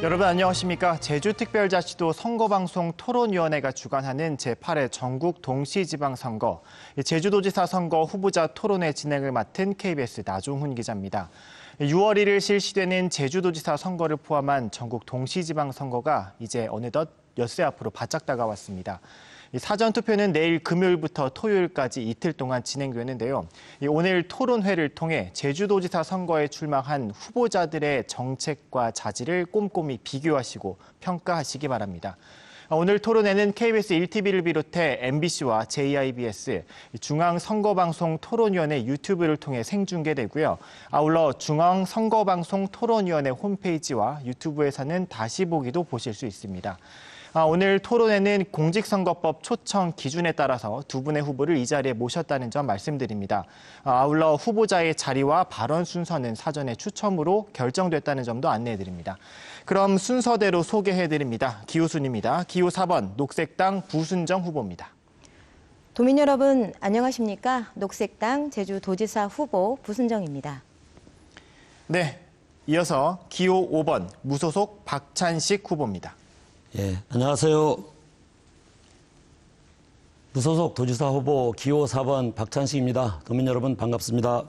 여러분 안녕하십니까? 제주특별자치도 선거방송 토론위원회가 주관하는 제8회 전국 동시지방선거, 제주도지사 선거 후보자 토론회 진행을 맡은 KBS 나종훈 기자입니다. 6월 1일 실시되는 제주도지사 선거를 포함한 전국 동시지방선거가 이제 어느덧 엿새 앞으로 바짝 다가왔습니다. 사전투표는 내일 금요일부터 토요일까지 이틀 동안 진행되는데요. 오늘 토론회를 통해 제주도지사 선거에 출마한 후보자들의 정책과 자질을 꼼꼼히 비교하시고 평가하시기 바랍니다. 오늘 토론회는 KBS 1TV를 비롯해 MBC와 JIBS, 중앙선거방송 토론위원회 유튜브를 통해 생중계되고요. 아울러 중앙선거방송 토론위원회 홈페이지와 유튜브에서는 다시 보기도 보실 수 있습니다. 오늘 토론회는 공직선거법 초청 기준에 따라서 두 분의 후보를 이 자리에 모셨다는 점 말씀드립니다. 아울러 후보자의 자리와 발언 순서는 사전에 추첨으로 결정됐다는 점도 안내해드립니다. 그럼 순서대로 소개해드립니다. 기호순입니다. 기호 4번 녹색당 부순정 후보입니다. 도민 여러분 안녕하십니까? 녹색당 제주도지사 후보 부순정입니다. 네, 이어서 기호 5번 무소속 박찬식 후보입니다. 예, 안녕하세요. 무소속 도지사 후보 기호 4번 박찬식입니다. 도민 여러분 반갑습니다.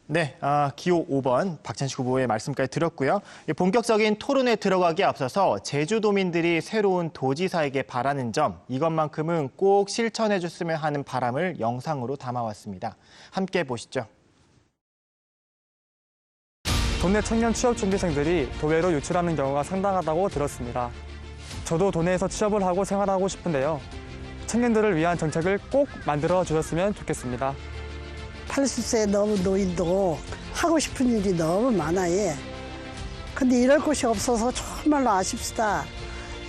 네, 기호 5번 박찬식 후보의 말씀까지 들었고요. 본격적인 토론에 들어가기에 앞서서 제주도민들이 새로운 도지사에게 바라는 점, 이것만큼은 꼭 실천해줬으면 하는 바람을 영상으로 담아왔습니다. 함께 보시죠. 도내 청년 취업준비생들이 도외로 유출하는 경우가 상당하다고 들었습니다. 저도 도내에서 취업을 하고 생활하고 싶은데요. 청년들을 위한 정책을 꼭 만들어 주셨으면 좋겠습니다. 80세 넘은 노인도 하고 싶은 일이 너무 많아요. 근데 일할 곳이 없어서 정말로 아쉽다.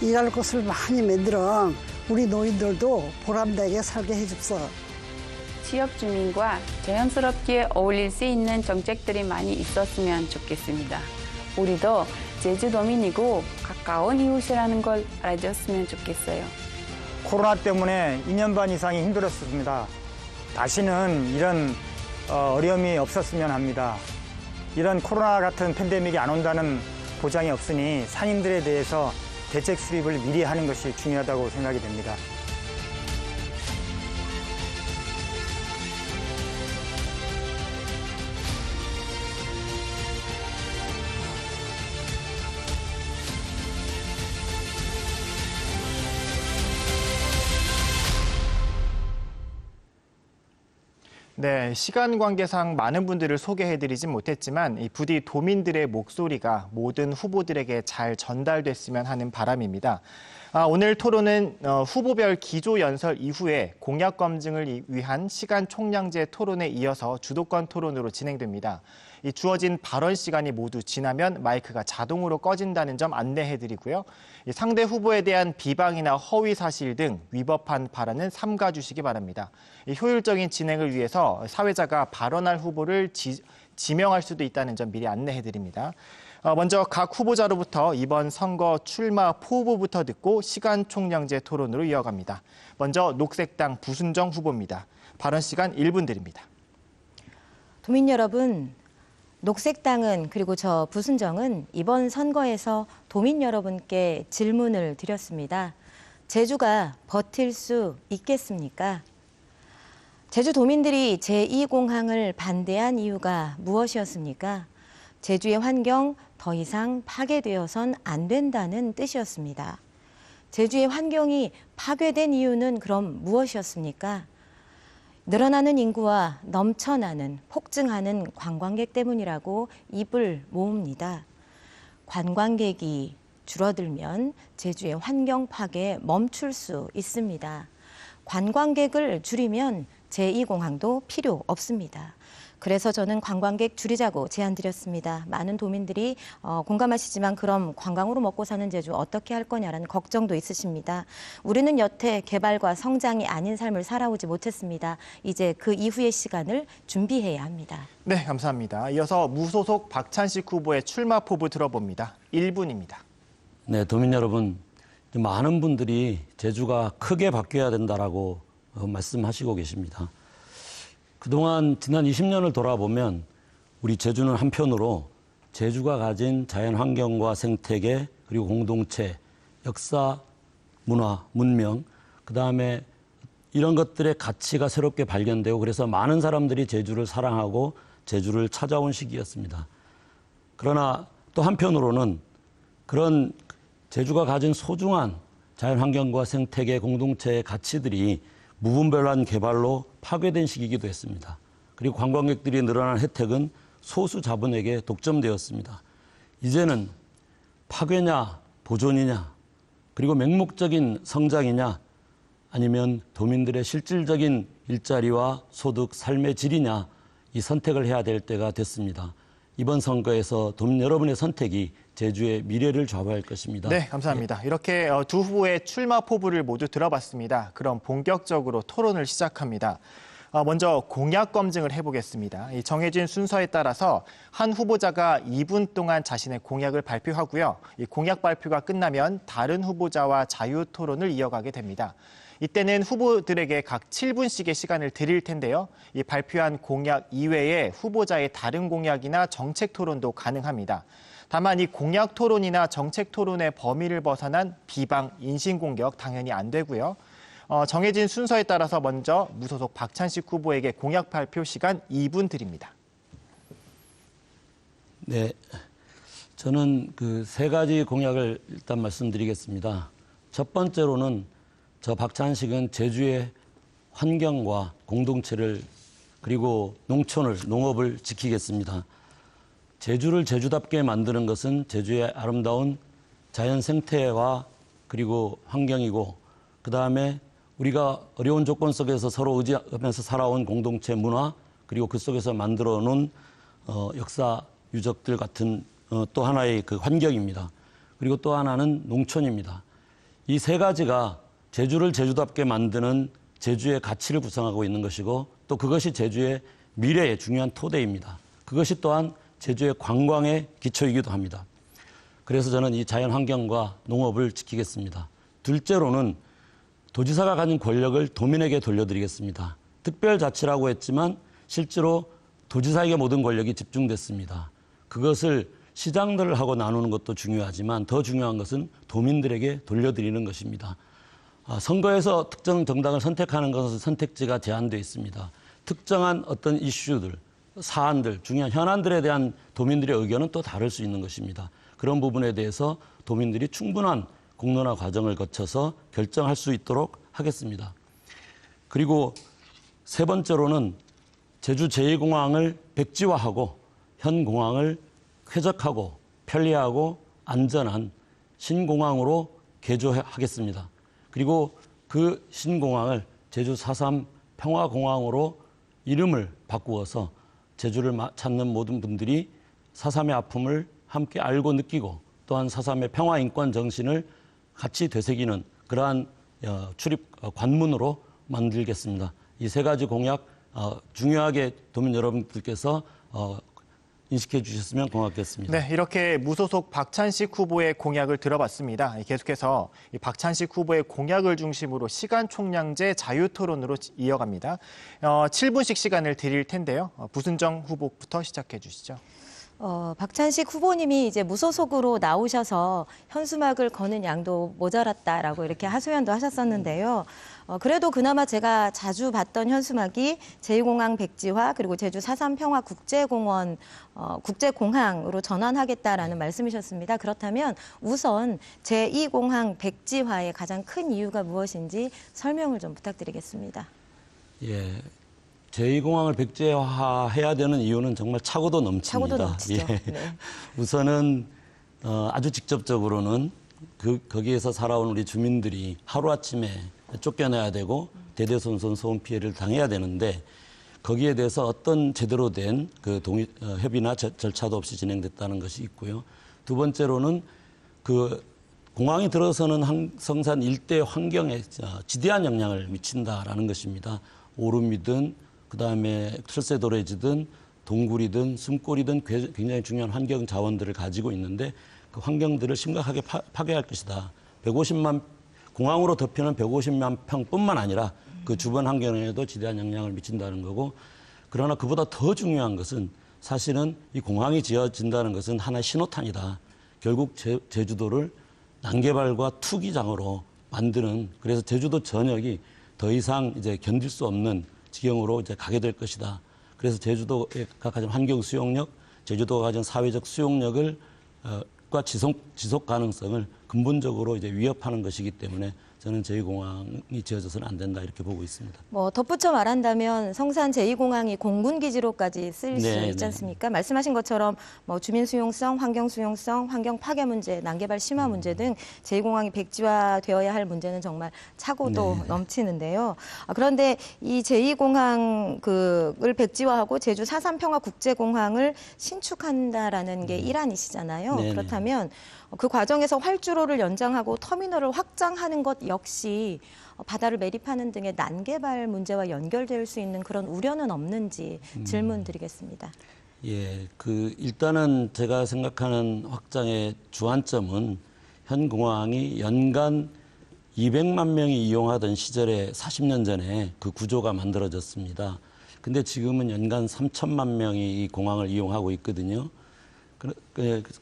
일할 곳을 많이 만들어 우리 노인들도 보람되게 살게 해줍소. 취업 주민과 자연스럽게 어울릴 수 있는 정책들이 많이 있었으면 좋겠습니다. 우리도 제주도민이고 가까운 이웃이라는 걸 알아줬으면 좋겠어요. 코로나 때문에 2년 반 이상이 힘들었습니다. 다시는 이런 어려움이 없었으면 합니다. 이런 코로나 같은 팬데믹이 안 온다는 보장이 없으니 상인들에 대해서 대책 수립을 미리 하는 것이 중요하다고 생각이 됩니다. 네, 시간 관계상 많은 분들을 소개해드리진 못했지만 부디 도민들의 목소리가 모든 후보들에게 잘 전달됐으면 하는 바람입니다. 오늘 토론은 후보별 기조연설 이후에 공약 검증을 위한 시간 총량제 토론에 이어서 주도권 토론으로 진행됩니다. 주어진 발언 시간이 모두 지나면 마이크가 자동으로 꺼진다는 점 안내해드리고요. 상대 후보에 대한 비방이나 허위 사실 등 위법한 발언은 삼가주시기 바랍니다. 효율적인 진행을 위해서 사회자가 발언할 후보를 지명할 수도 있다는 점 미리 안내해드립니다. 먼저 각 후보자로부터 이번 선거 출마 포부부터 듣고 시간 총량제 토론으로 이어갑니다. 먼저 녹색당 부순정 후보입니다. 발언 시간 1분 드립니다. 도민 여러분, 녹색당은 그리고 저 부순정은 이번 선거에서 도민 여러분께 질문을 드렸습니다. 제주가 버틸 수 있겠습니까? 제주 도민들이 제2공항을 반대한 이유가 무엇이었습니까? 제주의 환경 더 이상 파괴되어선 안 된다는 뜻이었습니다. 제주의 환경이 파괴된 이유는 그럼 무엇이었습니까? 늘어나는 인구와 넘쳐나는 폭증하는 관광객 때문이라고 입을 모읍니다. 관광객이 줄어들면 제주의 환경 파괴 멈출 수 있습니다. 관광객을 줄이면 제2공항도 필요 없습니다. 그래서 저는 관광객 줄이자고 제안드렸습니다. 많은 도민들이 공감하시지만 그럼 관광으로 먹고 사는 제주 어떻게 할 거냐라는 걱정도 있으십니다. 우리는 여태 개발과 성장이 아닌 삶을 살아오지 못했습니다. 이제 그 이후의 시간을 준비해야 합니다. 네, 감사합니다. 이어서 무소속 박찬식 후보의 출마 포부 들어봅니다. 1분입니다. 네, 도민 여러분, 많은 분들이 제주가 크게 바뀌어야 된다라고 말씀하시고 계십니다. 그동안 지난 20년을 돌아보면 우리 제주는 한편으로 제주가 가진 자연 환경과 생태계 그리고 공동체, 역사, 문화, 문명, 그다음에 이런 것들의 가치가 새롭게 발견되고 그래서 많은 사람들이 제주를 사랑하고 제주를 찾아온 시기였습니다. 그러나 또 한편으로는 그런 제주가 가진 소중한 자연 환경과 생태계 공동체의 가치들이 무분별한 개발로 파괴된 시기이기도 했습니다. 그리고 관광객들이 늘어난 혜택은 소수 자본에게 독점되었습니다. 이제는 파괴냐 보존이냐 그리고 맹목적인 성장이냐 아니면 도민들의 실질적인 일자리와 소득, 삶의 질이냐 이 선택을 해야 될 때가 됐습니다. 이번 선거에서 도민 여러분의 선택이 제주의 미래를 좌우할 것입니다. 네, 감사합니다. 이렇게 두 후보의 출마 포부를 모두 들어봤습니다. 그럼 본격적으로 토론을 시작합니다. 먼저 공약 검증을 해보겠습니다. 이 정해진 순서에 따라서 한 후보자가 2분 동안 자신의 공약을 발표하고요. 이 공약 발표가 끝나면 다른 후보자와 자유 토론을 이어가게 됩니다. 이때는 후보들에게 각 7분씩의 시간을 드릴 텐데요. 이 발표한 공약 이외에 후보자의 다른 공약이나 정책 토론도 가능합니다. 다만 이 공약 토론이나 정책 토론의 범위를 벗어난 비방, 인신공격 당연히 안 되고요. 정해진 순서에 따라서 먼저 무소속 박찬식 후보에게 공약 발표 시간 2분 드립니다. 네, 저는 그 세 가지 공약을 일단 말씀드리겠습니다. 첫 번째로는 저 박찬식은 제주의 환경과 공동체를 그리고 농촌을, 농업을 지키겠습니다. 제주를 제주답게 만드는 것은 제주의 아름다운 자연 생태와 그리고 환경이고 그다음에 우리가 어려운 조건 속에서 서로 의지하면서 살아온 공동체 문화 그리고 그 속에서 만들어 놓은 역사 유적들 같은 또 하나의 그 환경입니다. 그리고 또 하나는 농촌입니다. 이 세 가지가 제주를 제주답게 만드는 제주의 가치를 구성하고 있는 것이고 또 그것이 제주의 미래의 중요한 토대입니다. 그것이 또한 제주의 관광의 기초이기도 합니다. 그래서 저는 이 자연 환경과 농업을 지키겠습니다. 둘째로는 도지사가 가진 권력을 도민에게 돌려드리겠습니다. 특별자치라고 했지만 실제로 도지사에게 모든 권력이 집중됐습니다. 그것을 시장들하고 나누는 것도 중요하지만 더 중요한 것은 도민들에게 돌려드리는 것입니다. 선거에서 특정 정당을 선택하는 것은 선택지가 제한되어 있습니다. 특정한 어떤 이슈들, 사안들, 중요한 현안들에 대한 도민들의 의견은 또 다를 수 있는 것입니다. 그런 부분에 대해서 도민들이 충분한 공론화 과정을 거쳐서 결정할 수 있도록 하겠습니다. 그리고 세 번째로는 제주 제2공항을 백지화하고 현 공항을 쾌적하고 편리하고 안전한 신공항으로 개조하겠습니다. 그리고 그 신공항을 제주 4.3 평화공항으로 이름을 바꾸어서 제주를 찾는 모든 분들이 4.3의 아픔을 함께 알고 느끼고 또한 4.3의 평화 인권 정신을 같이 되새기는 그러한 출입 관문으로 만들겠습니다. 이 세 가지 공약 중요하게 도민 여러분들께서 인식해 주셨으면 고맙겠습니다. 네, 이렇게 무소속 박찬식 후보의 공약을 들어봤습니다. 계속해서 이 박찬식 후보의 공약을 중심으로 시간 총량제 자유 토론으로 이어갑니다. 7분씩 시간을 드릴 텐데요. 부순정 후보부터 시작해 주시죠. 박찬식 후보님이 이제 무소속으로 나오셔서 현수막을 거는 양도 모자랐다라고 이렇게 하소연도 하셨었는데요. 그래도 그나마 제가 자주 봤던 현수막이 제2공항 백지화 그리고 제주 4.3 평화 국제공원 국제공항으로 전환하겠다라는 말씀이셨습니다. 그렇다면 우선 제2공항 백지화의 가장 큰 이유가 무엇인지 설명을 좀 부탁드리겠습니다. 예. 제2공항을 백지화해야 되는 이유는 정말 차고도 넘칩니다. 차고도 넘치죠. 예. 네. 우선은 아주 직접적으로는 거기에서 살아온 우리 주민들이 하루아침에 쫓겨나야 되고 대대손손 소음 피해를 당해야 되는데 거기에 대해서 어떤 제대로 된 그 협의나 절차도 없이 진행됐다는 것이 있고요. 두 번째로는 그 공항이 들어서는 항성산 일대 환경에 지대한 영향을 미친다라는 것입니다. 오름이든 그다음에 철새도래지든 동굴이든 숨골이든 굉장히 중요한 환경 자원들을 가지고 있는데 그 환경들을 심각하게 파괴할 것이다. 150만 공항으로 덮여는 150만 평뿐만 아니라 그 주변 환경에도 지대한 영향을 미친다는 거고 그러나 그보다 더 중요한 것은 사실은 이 공항이 지어진다는 것은 하나의 신호탄이다. 결국 제주도를 난개발과 투기장으로 만드는, 그래서 제주도 전역이 더 이상 이제 견딜 수 없는 지경으로 이제 가게 될 것이다. 그래서 제주도가 가진 환경 수용력, 제주도가 가진 사회적 수용력을 과 지속 가능성을 근본적으로 이제 위협하는 것이기 때문에 저는 제2공항이 지어져서는 안 된다 이렇게 보고 있습니다. 뭐 덧붙여 말한다면 성산 제2공항이 공군기지로까지 쓰일 수 네, 있지 않습니까? 말씀하신 것처럼 뭐 주민 수용성, 환경 수용성, 환경 파괴 문제, 난개발 심화 문제 등 제2공항이 백지화되어야 할 문제는 정말 차고도 넘치는데요. 그런데 이 제2공항을 백지화하고 제주 4.3 평화국제공항을 신축한다라는 게 일환이시잖아요. 네네. 그렇다면 그 과정에서 활주로를 연장하고 터미널을 확장하는 것 역시 바다를 매립하는 등의 난개발 문제와 연결될 수 있는 그런 우려는 없는지 질문 드리겠습니다. 예, 일단은 제가 생각하는 확장의 주안점은 현 공항이 연간 200만 명이 이용하던 시절에 40년 전에 그 구조가 만들어졌습니다. 근데 지금은 연간 3천만 명이 이 공항을 이용하고 있거든요.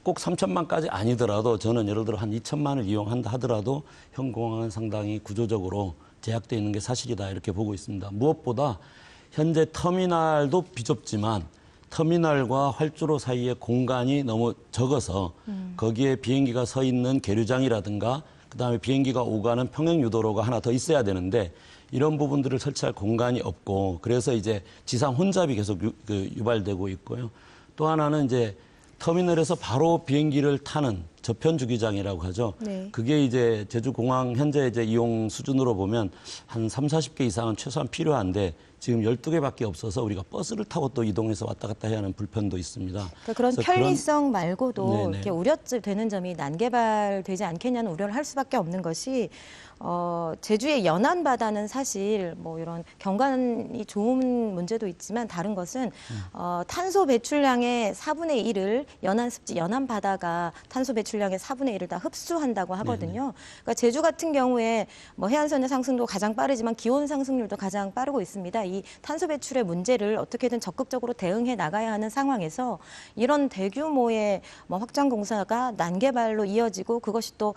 꼭 3천만까지 아니더라도 저는 예를 들어 한 2천만을 이용한다 하더라도 현 공항은 상당히 구조적으로 제약되어 있는 게 사실이다 이렇게 보고 있습니다. 무엇보다 현재 터미널도 비좁지만 터미널과 활주로 사이의 공간이 너무 적어서 거기에 비행기가 서 있는 계류장이라든가 그다음에 비행기가 오가는 평행유도로가 하나 더 있어야 되는데 이런 부분들을 설치할 공간이 없고 그래서 이제 지상 혼잡이 계속 유발되고 있고요. 또 하나는 이제 터미널에서 바로 비행기를 타는 저편 주기장이라고 하죠. 네. 그게 이제 제주공항 현재 이제 이용 수준으로 보면 한 30, 40개 이상은 최소한 필요한데 지금 12개밖에 없어서 우리가 버스를 타고 또 이동해서 왔다 갔다 해야 하는 불편도 있습니다. 그러니까 그런 그래서 편리성 말고도 네네. 이렇게 우려되는 점이 난개발되지 않겠냐는 우려를 할 수밖에 없는 것이 제주의 연안 바다는 사실 뭐 이런 경관이 좋은 문제도 있지만 다른 것은 탄소 배출량의 4분의 1을 연안 습지, 연안 바다가 탄소 배출량의 4분의 1을 다 흡수한다고 하거든요. 그러니까 제주 같은 경우에 뭐 해안선의 상승도 가장 빠르지만 기온 상승률도 가장 빠르고 있습니다. 이 탄소 배출의 문제를 어떻게든 적극적으로 대응해 나가야 하는 상황에서 이런 대규모의 뭐 확장 공사가 난개발로 이어지고 그것이 또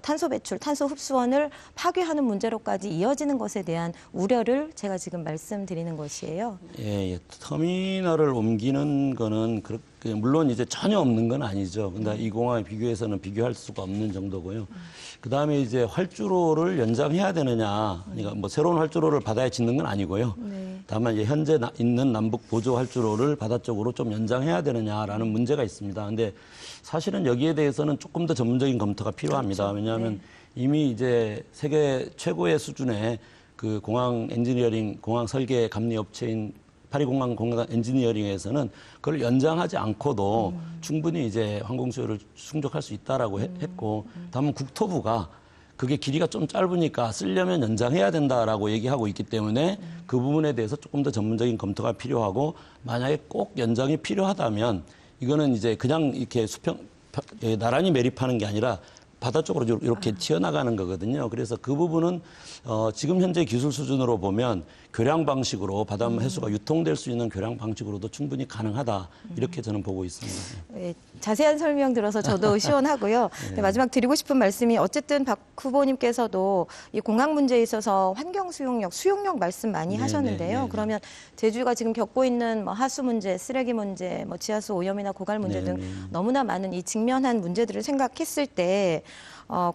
탄소 배출, 탄소 흡수원을 파괴하는 문제로까지 이어지는 것에 대한 우려를 제가 지금 말씀드리는 것이에요. 예. 터미널을 옮기는 거는 물론 이제 전혀 없는 건 아니죠. 근데 이 공항에 비교해서는 비교할 수가 없는 정도고요. 그 다음에 이제 활주로를 연장해야 되느냐, 그러니까 뭐 새로운 활주로를 바다에 짓는 건 아니고요. 네. 다만 이제 현재 있는 남북 보조 활주로를 바다 쪽으로 좀 연장해야 되느냐라는 문제가 있습니다. 근데 사실은 여기에 대해서는 조금 더 전문적인 검토가 필요합니다. 그렇죠. 왜냐하면 이미 이제 세계 최고의 수준의 그 공항 엔지니어링, 공항 설계 감리 업체인 파리공항 공항 엔지니어링에서는 그걸 연장하지 않고도 충분히 이제 항공 수요를 충족할 수 있다라고 했고, 다만 국토부가 그게 길이가 좀 짧으니까 쓰려면 연장해야 된다라고 얘기하고 있기 때문에 그 부분에 대해서 조금 더 전문적인 검토가 필요하고, 만약에 꼭 연장이 필요하다면 이거는 이제 그냥 이렇게 나란히 매립하는 게 아니라 바다 쪽으로 이렇게 튀어나가는 거거든요. 그래서 그 부분은 지금 현재 기술 수준으로 보면 교량 방식으로 바닷물 해수가 유통될 수 있는 교량 방식으로도 충분히 가능하다. 이렇게 저는 보고 있습니다. 네, 자세한 설명 들어서 저도 시원하고요. 네, 마지막 드리고 싶은 말씀이 어쨌든 박 후보님께서도 이 공항 문제에 있어서 환경 수용력 말씀 많이 하셨는데요. 네네. 그러면 제주가 지금 겪고 있는 뭐 하수 문제, 쓰레기 문제, 뭐 지하수 오염이나 고갈 문제 등 너무나 많은 이 직면한 문제들을 생각했을 때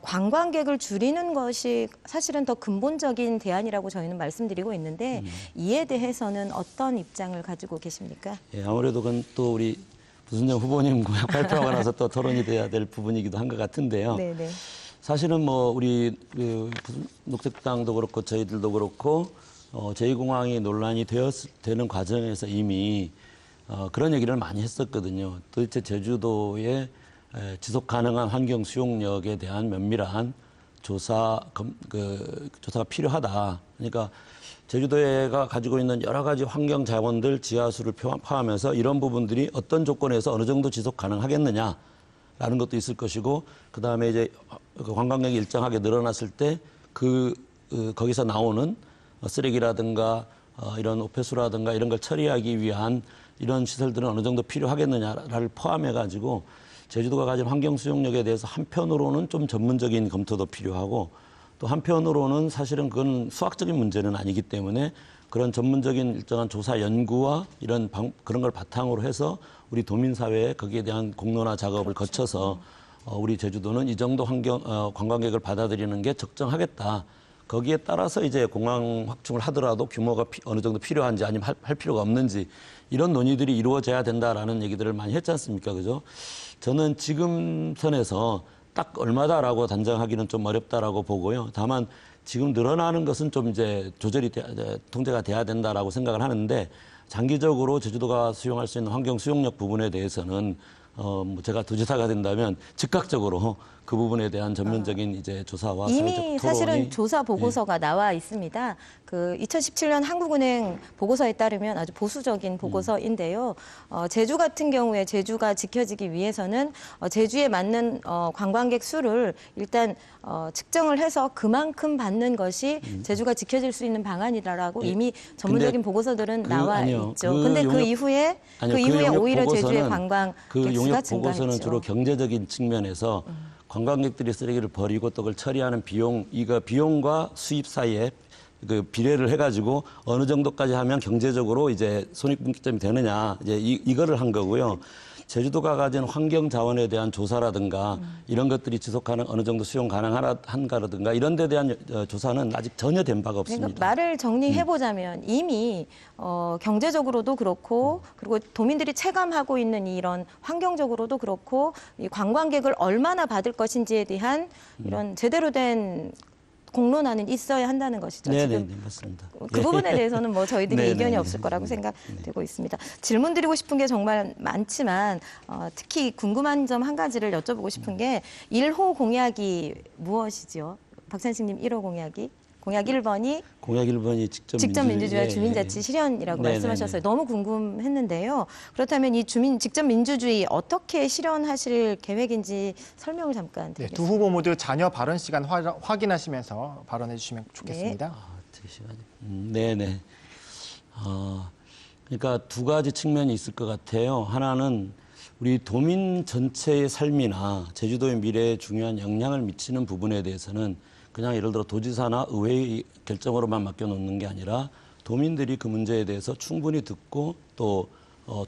관광객을 줄이는 것이 사실은 더 근본적인 대안이라고 저희는 말씀드리고 있는데 이에 대해서는 어떤 입장을 가지고 계십니까? 예, 아무래도 그건 또 우리 부순정 후보님 공약 발표하고 나서 또 토론이 돼야 될 부분이기도 한 것 같은데요. 네네. 사실은 뭐 우리 녹색당도 그렇고 저희들도 그렇고 제2공항이 논란이 되는 과정에서 이미 그런 얘기를 많이 했었거든요. 도대체 제주도의 지속 가능한 환경 수용력에 대한 면밀한 조사가 필요하다. 그러니까 제주도가 가지고 있는 여러 가지 환경 자원들, 지하수를 포함해서 이런 부분들이 어떤 조건에서 어느 정도 지속 가능하겠느냐라는 것도 있을 것이고, 그 다음에 이제 관광객이 일정하게 늘어났을 때 거기서 나오는 쓰레기라든가 이런 오폐수라든가 이런 걸 처리하기 위한 이런 시설들은 어느 정도 필요하겠느냐를 포함해가지고 제주도가 가진 환경 수용력에 대해서 한편으로는 좀 전문적인 검토도 필요하고 또 한편으로는 사실은 그건 수학적인 문제는 아니기 때문에 그런 전문적인 일정한 조사 연구와 이런 그런 걸 바탕으로 해서 우리 도민사회에 거기에 대한 공론화 작업을 거쳐서 우리 제주도는 이 정도 관광객을 받아들이는 게 적정하겠다. 거기에 따라서 이제 공항 확충을 하더라도 규모가 어느 정도 필요한지 아니면 할 필요가 없는지 이런 논의들이 이루어져야 된다라는 얘기들을 많이 했지 않습니까? 그죠? 저는 지금 선에서 딱 얼마다라고 단정하기는 좀 어렵다라고 보고요. 다만 지금 늘어나는 것은 좀 이제 조절이 통제가 돼야 된다라고 생각을 하는데 장기적으로 제주도가 수용할 수 있는 환경 수용력 부분에 대해서는 뭐 제가 도지사가 된다면 즉각적으로 그 부분에 대한 전면적인 이제 조사와 사회적 이미 토론이 사실은 조사 보고서가 나와 있습니다. 그 2017년 한국은행 보고서에 따르면 아주 보수적인 보고서인데요. 제주 같은 경우에 제주가 지켜지기 위해서는 제주에 맞는 관광객 수를 일단 측정을 해서 그만큼 받는 것이 제주가 지켜질 수 있는 방안이다라고 이미 전문적인 보고서들은 나와 있죠. 근데 그 이후에 오히려 제주의 관광객 그 수가 용역 증가했죠. 보고서는 주로 경제적인 측면에서 관광객들이 쓰레기를 버리고 또 그걸 처리하는 비용과 수입 사이에 그 비례를 해가지고 어느 정도까지 하면 경제적으로 이제 손익분기점이 되느냐 이제 이거를 한 거고요. 제주도가 가진 환경 자원에 대한 조사라든가 이런 것들이 지속하는 어느 정도 수용 가능한가라든가 이런 데 대한 조사는 아직 전혀 된 바가 없습니다. 그러니까 말을 정리해보자면 이미 경제적으로도 그렇고 그리고 도민들이 체감하고 있는 이런 환경적으로도 그렇고 이 관광객을 얼마나 받을 것인지에 대한 이런 제대로 된 공론화는 있어야 한다는 것이죠. 네, 지금 네, 맞습니다. 그 부분에 대해서는 뭐 저희들이 네, 의견이 네, 없을 네. 거라고 생각되고 있습니다. 질문 드리고 싶은 게 정말 많지만 특히 궁금한 점 한 가지를 여쭤보고 싶은 게 1호 공약이 무엇이죠? 박찬식님 1호 공약이? 공약 1번이 공약 1번이 직접 민주주의와 예, 주민자치 예. 실현이라고 네, 말씀하셨어요. 네, 네. 너무 궁금했는데요. 그렇다면 이 직접 민주주의 어떻게 실현하실 계획인지 설명을 잠깐 네, 드리겠습니다. 두 후보 모두 자녀 발언 시간 확인하시면서 발언해 주시면 좋겠습니다. 네네. 그러니까 두 가지 측면이 있을 것 같아요. 하나는 우리 도민 전체의 삶이나 제주도의 미래에 중요한 영향을 미치는 부분에 대해서는 그냥 예를 들어 도지사나 의회의 결정으로만 맡겨놓는 게 아니라 도민들이 그 문제에 대해서 충분히 듣고 또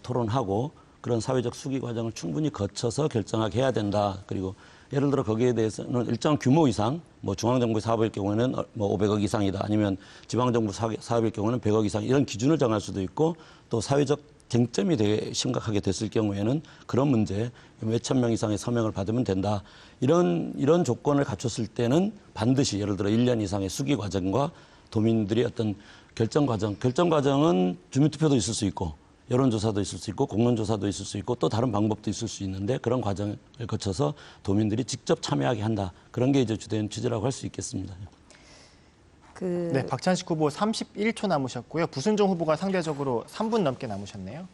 토론하고 그런 사회적 수기 과정을 충분히 거쳐서 결정하게 해야 된다. 그리고 예를 들어 거기에 대해서는 일정 규모 이상, 뭐 중앙정부 사업일 경우에는 뭐 500억 이상이다. 아니면 지방정부 사업일 경우는 100억 이상 이런 기준을 정할 수도 있고 또 사회적 쟁점이 되게 심각하게 됐을 경우에는 그런 문제 몇천 명 이상의 서명을 받으면 된다. 이런 조건을 갖췄을 때는 반드시 예를 들어 1년 이상의 수기 과정과 도민들이 어떤 결정 과정은 주민투표도 있을 수 있고 여론조사도 있을 수 있고 공론조사도 있을 수 있고 또 다른 방법도 있을 수 있는데 그런 과정을 거쳐서 도민들이 직접 참여하게 한다. 그런 게 이제 주된 취지라고 할 수 있겠습니다. 네, 박찬식 후보 31초 남으셨고요. 부순종 후보가 상대적으로 3분 넘게 남으셨네요.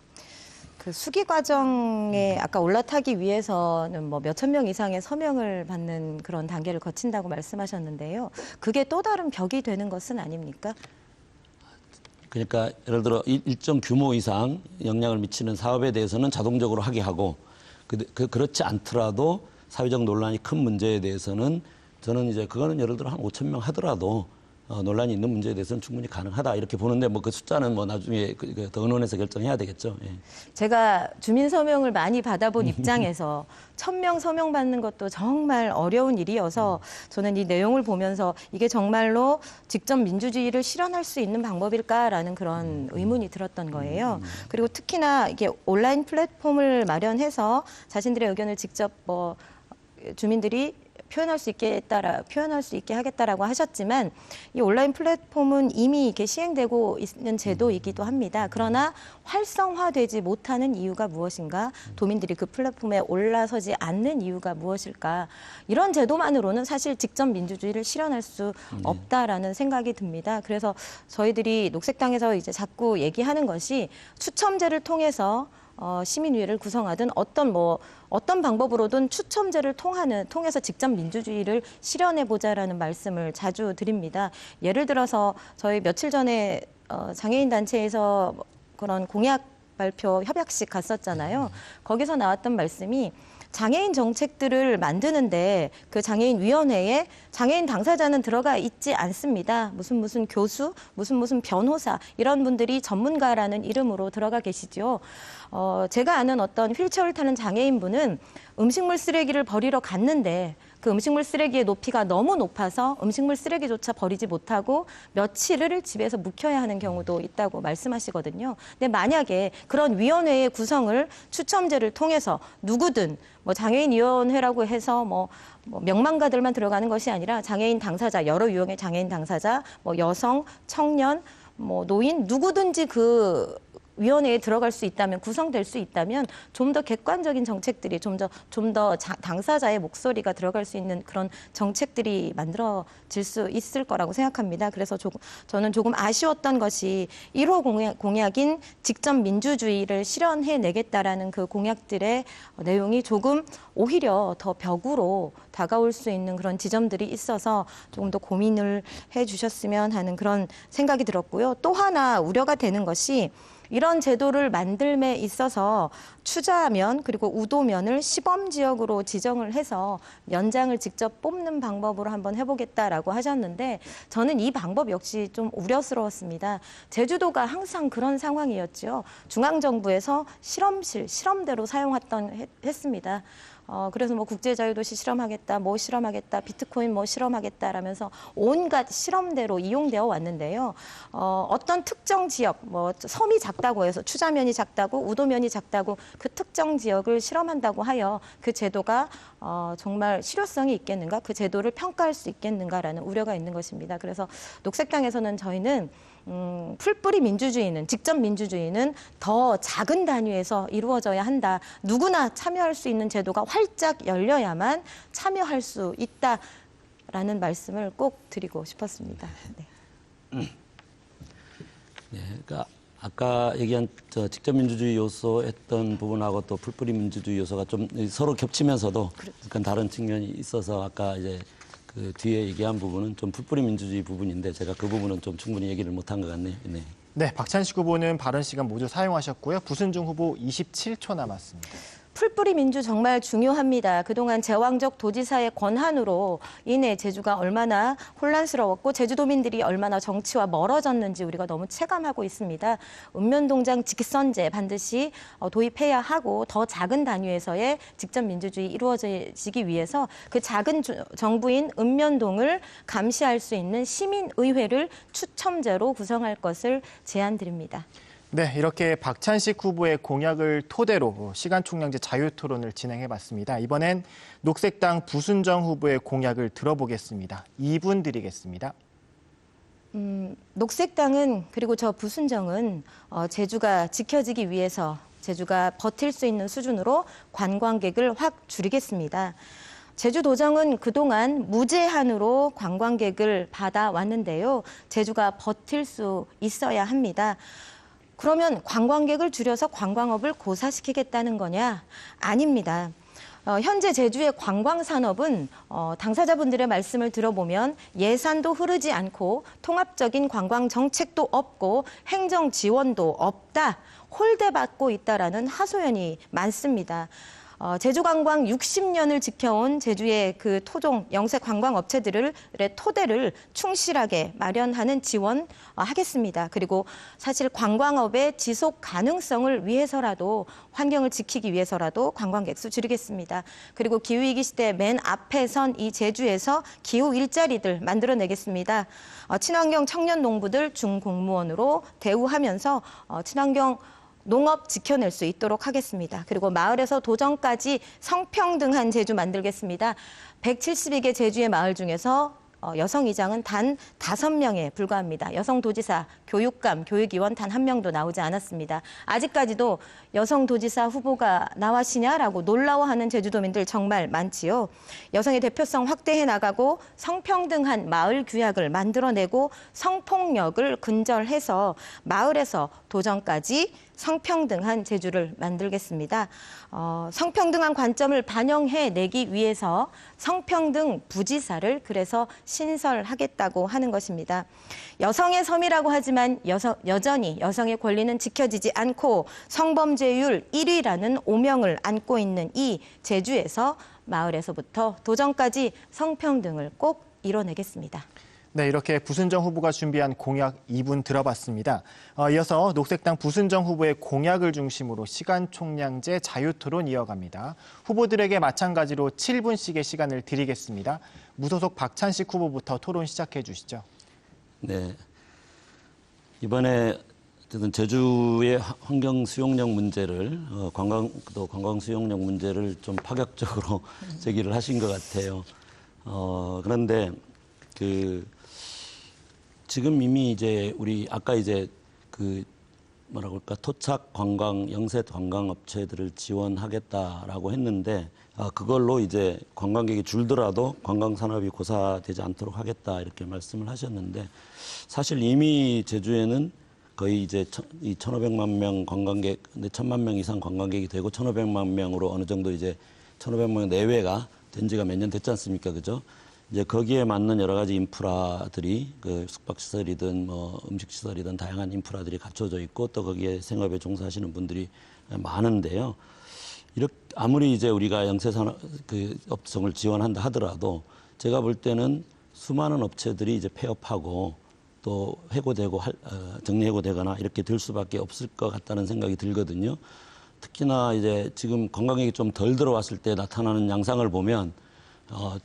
그 수기 과정에 아까 올라타기 위해서는 뭐 몇천 명 이상의 서명을 받는 그런 단계를 거친다고 말씀하셨는데요. 그게 또 다른 벽이 되는 것은 아닙니까? 그러니까 예를 들어 일정 규모 이상 영향을 미치는 사업에 대해서는 자동적으로 하게 하고 그렇지 않더라도 사회적 논란이 큰 문제에 대해서는 저는 이제 그거는 예를 들어 한 5천 명 하더라도 논란이 있는 문제에 대해서는 충분히 가능하다 이렇게 보는데 뭐 그 숫자는 뭐 나중에 더 의논해서 결정해야 되겠죠. 예. 제가 주민 서명을 많이 받아본 입장에서 1000명 서명 받는 것도 정말 어려운 일이어서 저는 이 내용을 보면서 이게 정말로 직접 민주주의를 실현할 수 있는 방법일까라는 그런 의문이 들었던 거예요. 그리고 특히나 이게 온라인 플랫폼을 마련해서 자신들의 의견을 직접 뭐 주민들이 표현할 수 있게 하겠다라고 하셨지만 이 온라인 플랫폼은 이미 이게 시행되고 있는 제도이기도 합니다. 그러나 활성화되지 못하는 이유가 무엇인가? 도민들이 그 플랫폼에 올라서지 않는 이유가 무엇일까? 이런 제도만으로는 사실 직접 민주주의를 실현할 수 없다라는 생각이 듭니다. 그래서 저희들이 녹색당에서 이제 자꾸 얘기하는 것이 추첨제를 통해서 시민의회를 구성하든 어떤 방법으로든 추첨제를 통해서 직접 민주주의를 실현해보자라는 말씀을 자주 드립니다. 예를 들어서 저희 며칠 전에 장애인 단체에서 그런 공약 발표 협약식 갔었잖아요. 거기서 나왔던 말씀이 장애인 정책들을 만드는데 그 장애인 위원회에 장애인 당사자는 들어가 있지 않습니다. 무슨 교수, 무슨 변호사 이런 분들이 전문가라는 이름으로 들어가 계시죠. 제가 아는 어떤 휠체어를 타는 장애인분은 음식물 쓰레기를 버리러 갔는데 그 음식물 쓰레기의 높이가 너무 높아서 음식물 쓰레기조차 버리지 못하고 며칠을 집에서 묵혀야 하는 경우도 있다고 말씀하시거든요. 근데 만약에 그런 위원회의 구성을 추첨제를 통해서 누구든 뭐 장애인위원회라고 해서 뭐 명망가들만 들어가는 것이 아니라 장애인 당사자, 여러 유형의 장애인 당사자, 뭐 여성, 청년, 뭐 노인 누구든지 그 위원회에 들어갈 수 있다면, 구성될 수 있다면 좀 더 객관적인 정책들이 좀 더 당사자의 목소리가 들어갈 수 있는 그런 정책들이 만들어질 수 있을 거라고 생각합니다. 그래서 저는 조금 아쉬웠던 것이 1호 공약인 직접 민주주의를 실현해내겠다라는 그 공약들의 내용이 조금 오히려 더 벽으로 다가올 수 있는 그런 지점들이 있어서 조금 더 고민을 해주셨으면 하는 그런 생각이 들었고요. 또 하나 우려가 되는 것이 이런 제도를 만들에 있어서 추자면 그리고 우도면을 시범지역으로 지정을 해서 면장을 직접 뽑는 방법으로 한번 해보겠다라고 하셨는데 저는 이 방법 역시 좀 우려스러웠습니다. 제주도가 항상 그런 상황이었죠. 중앙정부에서 실험대로 했습니다. 그래서 뭐 국제자유도시 실험하겠다, 뭐 실험하겠다, 비트코인 뭐 실험하겠다라면서 온갖 실험대로 이용되어 왔는데요. 어떤 특정 지역, 뭐 섬이 작다고 해서 추자면이 작다고 우도면이 작다고 그 특정 지역을 실험한다고 하여 그 제도가 정말 실효성이 있겠는가, 그 제도를 평가할 수 있겠는가라는 우려가 있는 것입니다. 그래서 녹색당에서는 저희는 풀뿌리 민주주의는, 직접 민주주의는 더 작은 단위에서 이루어져야 한다. 누구나 참여할 수 있는 제도가 활짝 열려야만 참여할 수 있다라는 말씀을 꼭 드리고 싶었습니다. 네. 네, 그러니까 아까 얘기한 직접 민주주의 요소 했던 부분하고 또 풀뿌리 민주주의 요소가 좀 서로 겹치면서도 약간 다른 측면이 있어서 아까 이제 그 뒤에 얘기한 부분은 좀 풀뿌리 민주주의 부분인데 제가 그 부분은 좀 충분히 얘기를 못한 것 같네요. 네. 네, 박찬식 후보는 발언 시간 모두 사용하셨고요. 부순중 후보 27초 남았습니다. 풀뿌리 민주 정말 중요합니다. 그동안 제왕적 도지사의 권한으로 인해 제주가 얼마나 혼란스러웠고 제주도민들이 얼마나 정치와 멀어졌는지 우리가 너무 체감하고 있습니다. 읍면동장 직선제 반드시 도입해야 하고 더 작은 단위에서의 직접 민주주의 이루어지기 위해서 그 작은 정부인 읍면동을 감시할 수 있는 시민의회를 추첨제로 구성할 것을 제안드립니다. 네, 이렇게 박찬식 후보의 공약을 토대로 시간 총량제 자유토론을 진행해봤습니다. 이번엔 녹색당 부순정 후보의 공약을 들어보겠습니다. 2분 드리겠습니다. 녹색당은 그리고 저 부순정은 제주가 지켜지기 위해서 제주가 버틸 수 있는 수준으로 관광객을 확 줄이겠습니다. 제주도정은 그동안 무제한으로 관광객을 받아왔는데요. 제주가 버틸 수 있어야 합니다. 그러면 관광객을 줄여서 관광업을 고사시키겠다는 거냐? 아닙니다. 현재 제주의 관광산업은 당사자분들의 말씀을 들어보면 예산도 흐르지 않고 통합적인 관광 정책도 없고 행정 지원도 없다, 홀대받고 있다라는 하소연이 많습니다. 제주관광 60년을 지켜온 제주의 그 토종 영세 관광업체들의 토대를 충실하게 마련하는 지원하겠습니다. 그리고 사실 관광업의 지속 가능성을 위해서라도 환경을 지키기 위해서라도 관광객 수 줄이겠습니다. 그리고 기후위기 시대 맨 앞에 선 이 제주에서 기후 일자리들 만들어내겠습니다. 친환경 청년 농부들 중공무원으로 대우하면서 친환경 농업 지켜낼 수 있도록 하겠습니다. 그리고 마을에서 도정까지 성평등한 제주 만들겠습니다. 172개 제주의 마을 중에서 여성의장은 단 5명에 불과합니다. 여성도지사, 교육감, 교육위원 단 1명도 나오지 않았습니다. 아직까지도 여성도지사 후보가 나와시냐라고 놀라워하는 제주도민들 정말 많지요. 여성의 대표성 확대해 나가고 성평등한 마을 규약을 만들어내고 성폭력을 근절해서 마을에서 도정까지 성평등한 제주를 만들겠습니다. 성평등한 관점을 반영해내기 위해서 성평등 부지사를 그래서 신설하겠다고 하는 것입니다. 여성의 섬이라고 하지만 여전히 여성의 권리는 지켜지지 않고 성범죄율 1위라는 오명을 안고 있는 이 제주에서 마을에서부터 도정까지 성평등을 꼭 이뤄내겠습니다. 네, 이렇게 부순정 후보가 준비한 공약 2분 들어봤습니다. 이어서 녹색당 부순정 후보의 공약을 중심으로 시간 총량제 자유토론 이어갑니다. 후보들에게 마찬가지로 7분씩의 시간을 드리겠습니다. 무소속 박찬식 후보부터 토론 시작해 주시죠. 네. 이번에 어쨌든 제주의 환경 수용력 문제를 관광 수용력 문제를 좀 파격적으로 제기를 하신 것 같아요. 그런데 지금 이미 이제 우리 아까 이제 뭐라고 할까 토착 관광 영세 관광 업체들을 지원하겠다라고 했는데 그걸로 이제 관광객이 줄더라도 관광 산업이 고사되지 않도록 하겠다 이렇게 말씀을 하셨는데 사실 이미 제주에는 거의 이제 1,500만 명 관광객, 1,000만 명 이상 관광객이 되고 1,500만 명으로 어느 정도 이제 1,500명 내외가 된 지가 몇 년 됐지 않습니까, 그죠? 이제 거기에 맞는 여러 가지 인프라들이 숙박시설이든 뭐 음식시설이든 다양한 인프라들이 갖춰져 있고 또 거기에 생업에 종사하시는 분들이 많은데요. 이렇게 아무리 이제 우리가 영세산업 업종을 지원한다 하더라도 제가 볼 때는 수많은 업체들이 이제 폐업하고 또 해고되고 정리해고되거나 이렇게 될 수밖에 없을 것 같다는 생각이 들거든요. 특히나 이제 지금 관광객이 좀 덜 들어왔을 때 나타나는 양상을 보면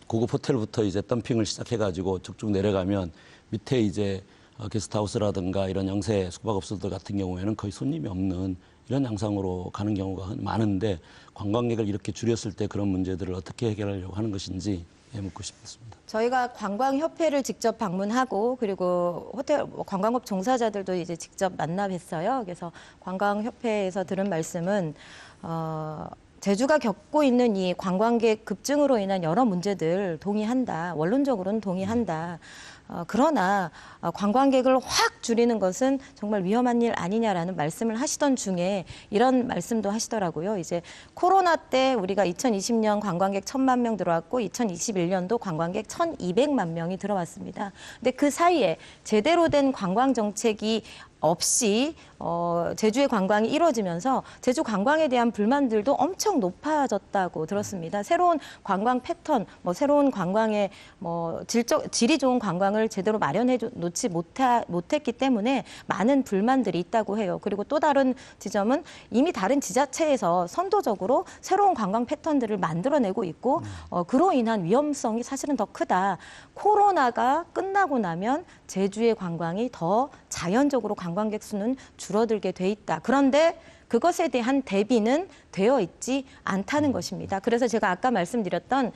고급 호텔부터 이제 덤핑을 시작해가지고 쭉쭉 내려가면 밑에 이제 게스트하우스라든가 이런 영세 숙박업소들 같은 경우에는 거의 손님이 없는 이런 양상으로 가는 경우가 많은데 관광객을 이렇게 줄였을 때 그런 문제들을 어떻게 해결하려고 하는 것인지 묻고 싶습니다. 저희가 관광협회를 직접 방문하고 그리고 호텔 관광업 종사자들도 이제 직접 만나 뵀어요. 그래서 관광협회에서 들은 말씀은 제주가 겪고 있는 이 관광객 급증으로 인한 여러 문제들 동의한다. 원론적으로는 동의한다. 그러나 관광객을 확 줄이는 것은 정말 위험한 일 아니냐라는 말씀을 하시던 중에 이런 말씀도 하시더라고요. 이제 코로나 때 우리가 2020년 관광객 1,000만 명 들어왔고 2021년도 관광객 1,200만 명이 들어왔습니다. 근데 그 사이에 제대로 된 관광 정책이 없이 제주의 관광이 이루어지면서 제주 관광에 대한 불만들도 엄청 높아졌다고 들었습니다. 새로운 관광 패턴, 새로운 관광의 질이 좋은 관광을 제대로 마련해 놓지 못했기 때문에 많은 불만들이 있다고 해요. 그리고 또 다른 지점은 이미 다른 지자체에서 선도적으로 새로운 관광 패턴들을 만들어내고 있고 그로 인한 위험성이 사실은 더 크다. 코로나가 끝나고 나면 제주의 관광이 더 자연적으로 관광객 수는 줄어들게 돼 있다. 그런데 그것에 대한 대비는 되어 있지 않다는 것입니다. 그래서 제가 아까 말씀드렸던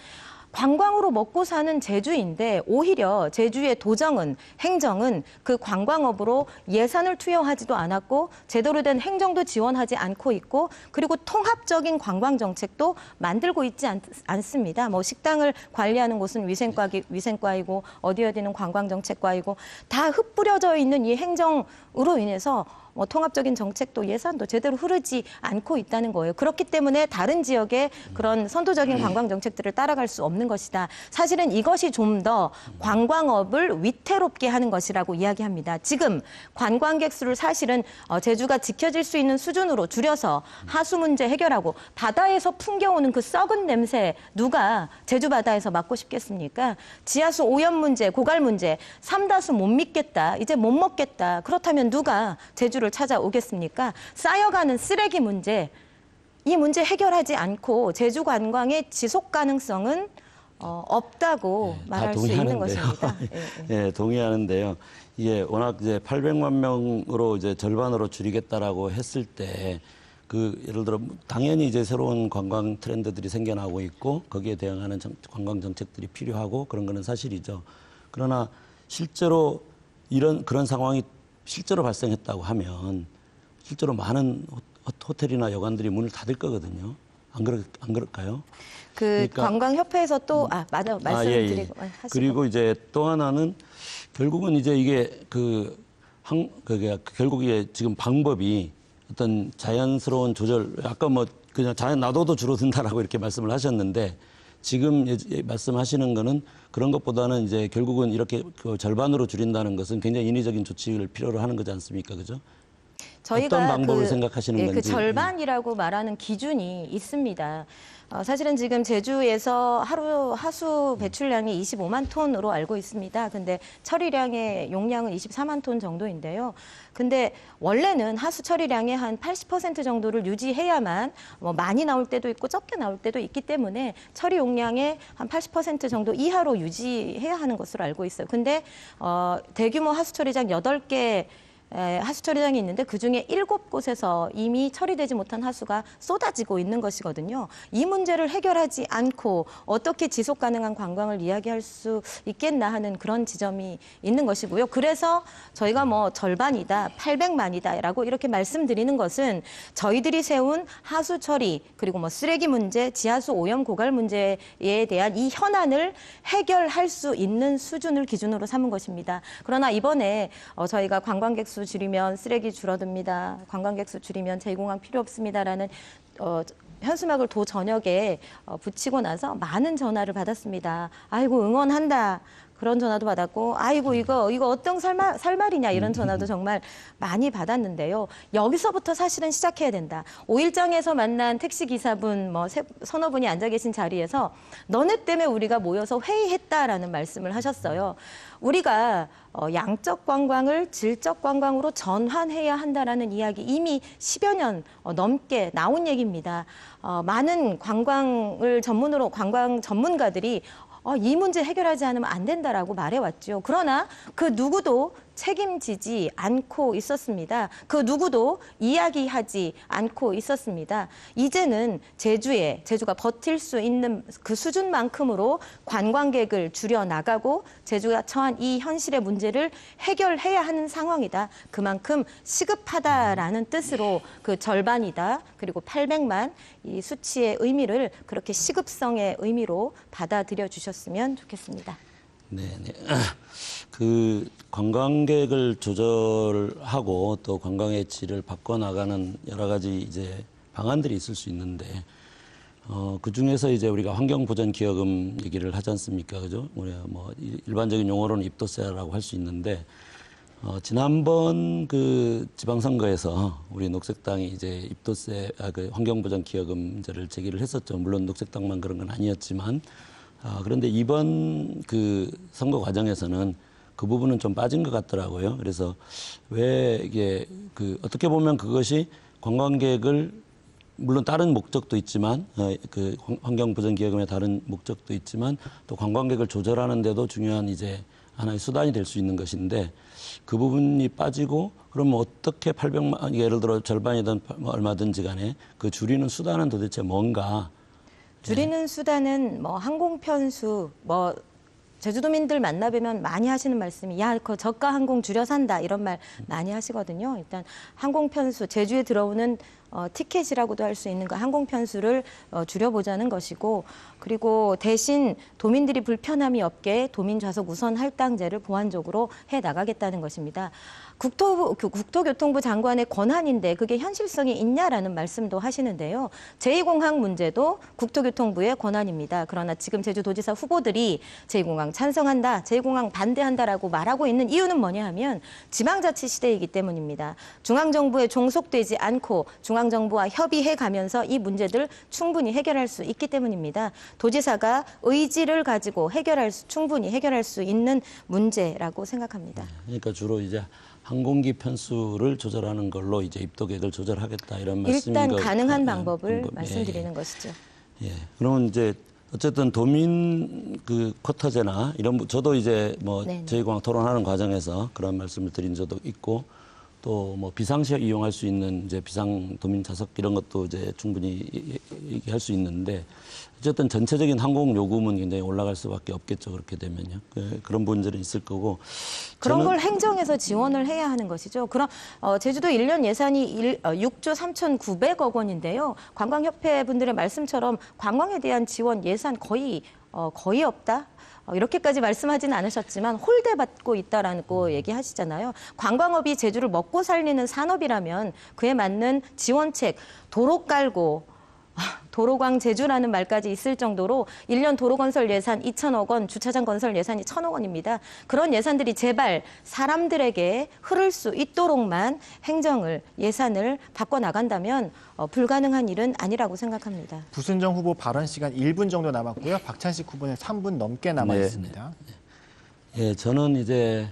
관광으로 먹고 사는 제주인데 오히려 제주의 도정은 행정은 그 관광업으로 예산을 투여하지도 않았고 제대로 된 행정도 지원하지 않고 있고 그리고 통합적인 관광 정책도 만들고 있지 않습니다. 식당을 관리하는 곳은 위생과이고 어디는 관광정책과이고 다 흩뿌려져 있는 이 행정으로 인해서 통합적인 정책도 예산도 제대로 흐르지 않고 있다는 거예요. 그렇기 때문에 다른 지역의 그런 선도적인 관광 정책들을 따라갈 수 없는 것이다. 사실은 이것이 좀 더 관광업을 위태롭게 하는 것이라고 이야기합니다. 지금 관광객 수를 사실은 제주가 지켜질 수 있는 수준으로 줄여서 하수 문제 해결하고 바다에서 풍겨오는 그 썩은 냄새 누가 제주 바다에서 맡고 싶겠습니까? 지하수 오염 문제, 고갈 문제, 삼다수 못 믿겠다. 이제 못 먹겠다. 그렇다면 누가 제주를 찾아오겠습니까? 쌓여가는 쓰레기 문제, 이 문제 해결하지 않고 제주 관광의 지속 가능성은 없다고 말할 수 있는 것입니다. 예, 동의하는데요. 이게 워낙 이제 800만 명으로 이제 절반으로 줄이겠다라고 했을 때 예를 들어 당연히 이제 새로운 관광 트렌드들이 생겨나고 있고 거기에 대응하는 관광 정책들이 필요하고 그런 거는 사실이죠. 그러나 실제로 그런 상황이 실제로 발생했다고 하면 실제로 많은 호텔이나 여관들이 문을 닫을 거거든요. 안 그럴까요? 그러니까, 관광협회에서 또 말씀드리고 하시고. 그리고 이제 또 하나는 결국은 이제 이게 결국 이게 지금 방법이 어떤 자연스러운 조절, 아까 뭐 그냥 자연 놔둬도 줄어든다라고 이렇게 말씀을 하셨는데 지금 말씀하시는 거는 그런 것보다는 이제 결국은 이렇게 그 절반으로 줄인다는 것은 굉장히 인위적인 조치를 필요로 하는 거지 않습니까? 그죠? 어떤 방법을 생각하시는 건지. 그 절반이라고 말하는 기준이 있습니다. 사실은 지금 제주에서 하루 하수 배출량이 25만 톤으로 알고 있습니다. 근데 처리량의 용량은 24만 톤 정도인데요. 근데 원래는 하수 처리량의 한 80% 정도를 유지해야만 뭐 많이 나올 때도 있고 적게 나올 때도 있기 때문에 처리 용량의 한 80% 정도 이하로 유지해야 하는 것으로 알고 있어요. 근데 대규모 하수 처리장 8개 하수 처리장이 있는데 그중에 7곳에서 이미 처리되지 못한 하수가 쏟아지고 있는 것이거든요. 이 문제를 해결하지 않고 어떻게 지속 가능한 관광을 이야기할 수 있겠나 하는 그런 지점이 있는 것이고요. 그래서 저희가 뭐 절반이다, 800만이다라고 이렇게 말씀드리는 것은 저희들이 세운 하수 처리 그리고 뭐 쓰레기 문제, 지하수 오염 고갈 문제에 대한 이 현안을 해결할 수 있는 수준을 기준으로 삼은 것입니다. 그러나 이번에 저희가 관광객 수 줄이면 쓰레기 줄어듭니다. 관광객 수 줄이면 제2공항 필요 없습니다라는 현수막을 도 전역에 붙이고 나서 많은 전화를 받았습니다. 아이고 응원한다. 그런 전화도 받았고 아이고 이거 어떤 살말이냐 이런 전화도 정말 많이 받았는데요. 여기서부터 사실은 시작해야 된다. 5일장에서 만난 택시기사분 서너 분이 앉아 계신 자리에서 너네 때문에 우리가 모여서 회의했다라는 말씀을 하셨어요. 우리가 양적 관광을 질적 관광으로 전환해야 한다라는 이야기 이미 10여 년 넘게 나온 얘기입니다. 많은 관광을 전문으로 관광 전문가들이 이 문제 해결하지 않으면 안 된다라고 말해왔죠. 그러나 그 누구도 책임지지 않고 있었습니다. 그 누구도 이야기하지 않고 있었습니다. 이제는 제주가 버틸 수 있는 그 수준만큼으로 관광객을 줄여나가고 제주가 처한 이 현실의 문제를 해결해야 하는 상황이다. 그만큼 시급하다라는 뜻으로 그 절반이다. 그리고 800만 이 수치의 의미를 그렇게 시급성의 의미로 받아들여 주셨으면 좋겠습니다. 네. 그 관광객을 조절하고 또 관광의 질을 바꿔나가는 여러 가지 이제 방안들이 있을 수 있는데 그 중에서 이제 우리가 환경보전기여금 얘기를 하지 않습니까, 그죠? 우리가 뭐 일반적인 용어로는 입도세라고 할 수 있는데 지난번 그 지방선거에서 우리 녹색당이 이제 입도세, 그 환경보전기여금 문제를 제기를 했었죠. 물론 녹색당만 그런 건 아니었지만. 그런데 이번 그 선거 과정에서는 그 부분은 좀 빠진 것 같더라고요. 그래서 왜 이게 그 어떻게 보면 그것이 관광객을 물론 다른 목적도 있지만 그 환경보전기여금의 다른 목적도 있지만 또 관광객을 조절하는 데도 중요한 이제 하나의 수단이 될 수 있는 것인데 그 부분이 빠지고 그러면 어떻게 800만 예를 들어 절반이든 얼마든지 간에 그 줄이는 수단은 도대체 뭔가? 줄이는 수단은 뭐 항공편수, 제주도민들 만나뵈면 많이 하시는 말씀이 그 저가 항공 줄여 산다 이런 말 많이 하시거든요. 일단 항공편수, 제주에 들어오는 티켓이라고도 할 수 있는 그 항공편수를 줄여보자는 것이고 그리고 대신 도민들이 불편함이 없게 도민 좌석 우선 할당제를 보완적으로 해나가겠다는 것입니다. 국토교통부 장관의 권한인데 그게 현실성이 있냐라는 말씀도 하시는데요. 제2공항 문제도 국토교통부의 권한입니다. 그러나 지금 제주도지사 후보들이 제2공항 찬성한다, 제2공항 반대한다라고 말하고 있는 이유는 뭐냐 하면 지방자치 시대이기 때문입니다. 중앙정부에 종속되지 않고 중앙정부와 협의해 가면서 이 문제들 충분히 해결할 수 있기 때문입니다. 도지사가 의지를 가지고 충분히 해결할 수 있는 문제라고 생각합니다. 그러니까 주로 이제 항공기 편수를 조절하는 걸로 이제 입도객을 조절하겠다 이런 말씀인 일단 가능한 방법을 말씀드리는 것이죠. 예. 그러면 이제 어쨌든 도민 그 쿼터제나 이런 저도 이제 뭐 제2공항 토론하는 과정에서 그런 말씀을 드린 적도 있고 또 뭐 비상시에 이용할 수 있는 이제 비상 도민 좌석 이런 것도 이제 충분히 얘기할 수 있는데 어쨌든 전체적인 항공 요금은 굉장히 올라갈 수밖에 없겠죠. 그렇게 되면요. 그런 문제는 있을 거고. 그런 걸 행정에서 지원을 해야 하는 것이죠. 그럼 제주도 1년 예산이 6조 3,900억 원인데요. 관광협회 분들의 말씀처럼 관광에 대한 지원 예산 거의 거의 없다. 이렇게까지 말씀하지는 않으셨지만 홀대받고 있다라고 얘기하시잖아요. 관광업이 제주를 먹고 살리는 산업이라면 그에 맞는 지원책, 도로 깔고 도로광 제주라는 말까지 있을 정도로 1년 도로 건설 예산 2천억 원, 주차장 건설 예산이 1,000억 원입니다. 그런 예산들이 제발 사람들에게 흐를 수 있도록만 행정을, 예산을 바꿔나간다면 불가능한 일은 아니라고 생각합니다. 부순정 후보 발언 시간 1분 정도 남았고요. 박찬식 후보는 3분 넘게 남아 네, 있습니다. 예, 저는 이제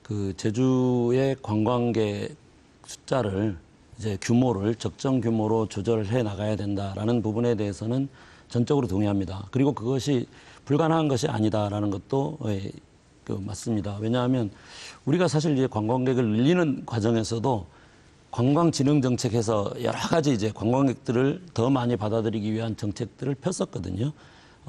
그 제주의 관광객 숫자를 이제 규모를 적정 규모로 조절해 나가야 된다라는 부분에 대해서는 전적으로 동의합니다. 그리고 그것이 불가능한 것이 아니다라는 것도 맞습니다. 왜냐하면 우리가 사실 이제 관광객을 늘리는 과정에서도 관광진흥정책에서 여러 가지 이제 관광객들을 더 많이 받아들이기 위한 정책들을 폈었거든요.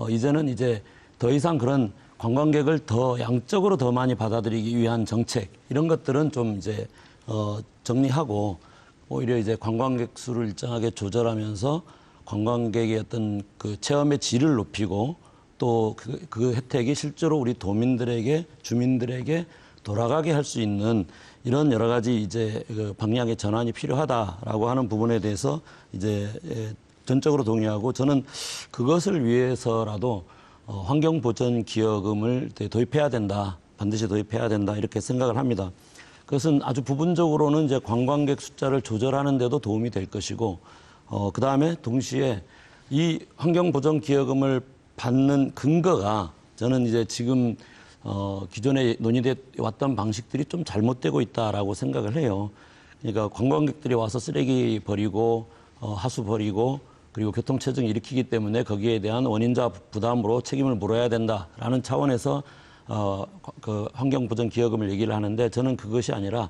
이제는 이제 더 이상 그런 관광객을 더 양적으로 더 많이 받아들이기 위한 정책 이런 것들은 좀 이제 정리하고 오히려 이제 관광객 수를 일정하게 조절하면서 관광객의 어떤 그 체험의 질을 높이고 또 그 혜택이 실제로 우리 도민들에게, 주민들에게 돌아가게 할 수 있는 이런 여러 가지 이제 그 방향의 전환이 필요하다라고 하는 부분에 대해서 이제 전적으로 동의하고 저는 그것을 위해서라도 환경보전기여금을 도입해야 된다, 반드시 도입해야 된다 이렇게 생각을 합니다. 그것은 아주 부분적으로는 이제 관광객 숫자를 조절하는 데도 도움이 될 것이고, 그 다음에 동시에 이 환경보전기여금을 받는 근거가 저는 이제 지금 기존에 논의돼 왔던 방식들이 좀 잘못되고 있다라고 생각을 해요. 그러니까 관광객들이 와서 쓰레기 버리고 하수 버리고 그리고 교통체증 일으키기 때문에 거기에 대한 원인자 부담으로 책임을 물어야 된다라는 차원에서 그 환경보전기여금을 얘기를 하는데 저는 그것이 아니라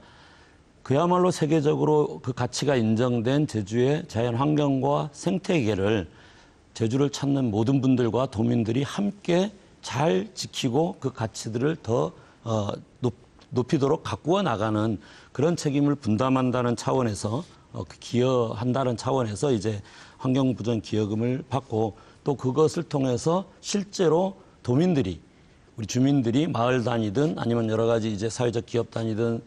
그야말로 세계적으로 그 가치가 인정된 제주의 자연환경과 생태계를 제주를 찾는 모든 분들과 도민들이 함께 잘 지키고 그 가치들을 더 높이도록 가꾸어 나가는 그런 책임을 분담한다는 차원에서 기여한다는 차원에서 이제 환경보전기여금을 받고 또 그것을 통해서 실제로 도민들이 우리 주민들이 마을 단위든 아니면 여러 가지 이제 사회적 기업 단위든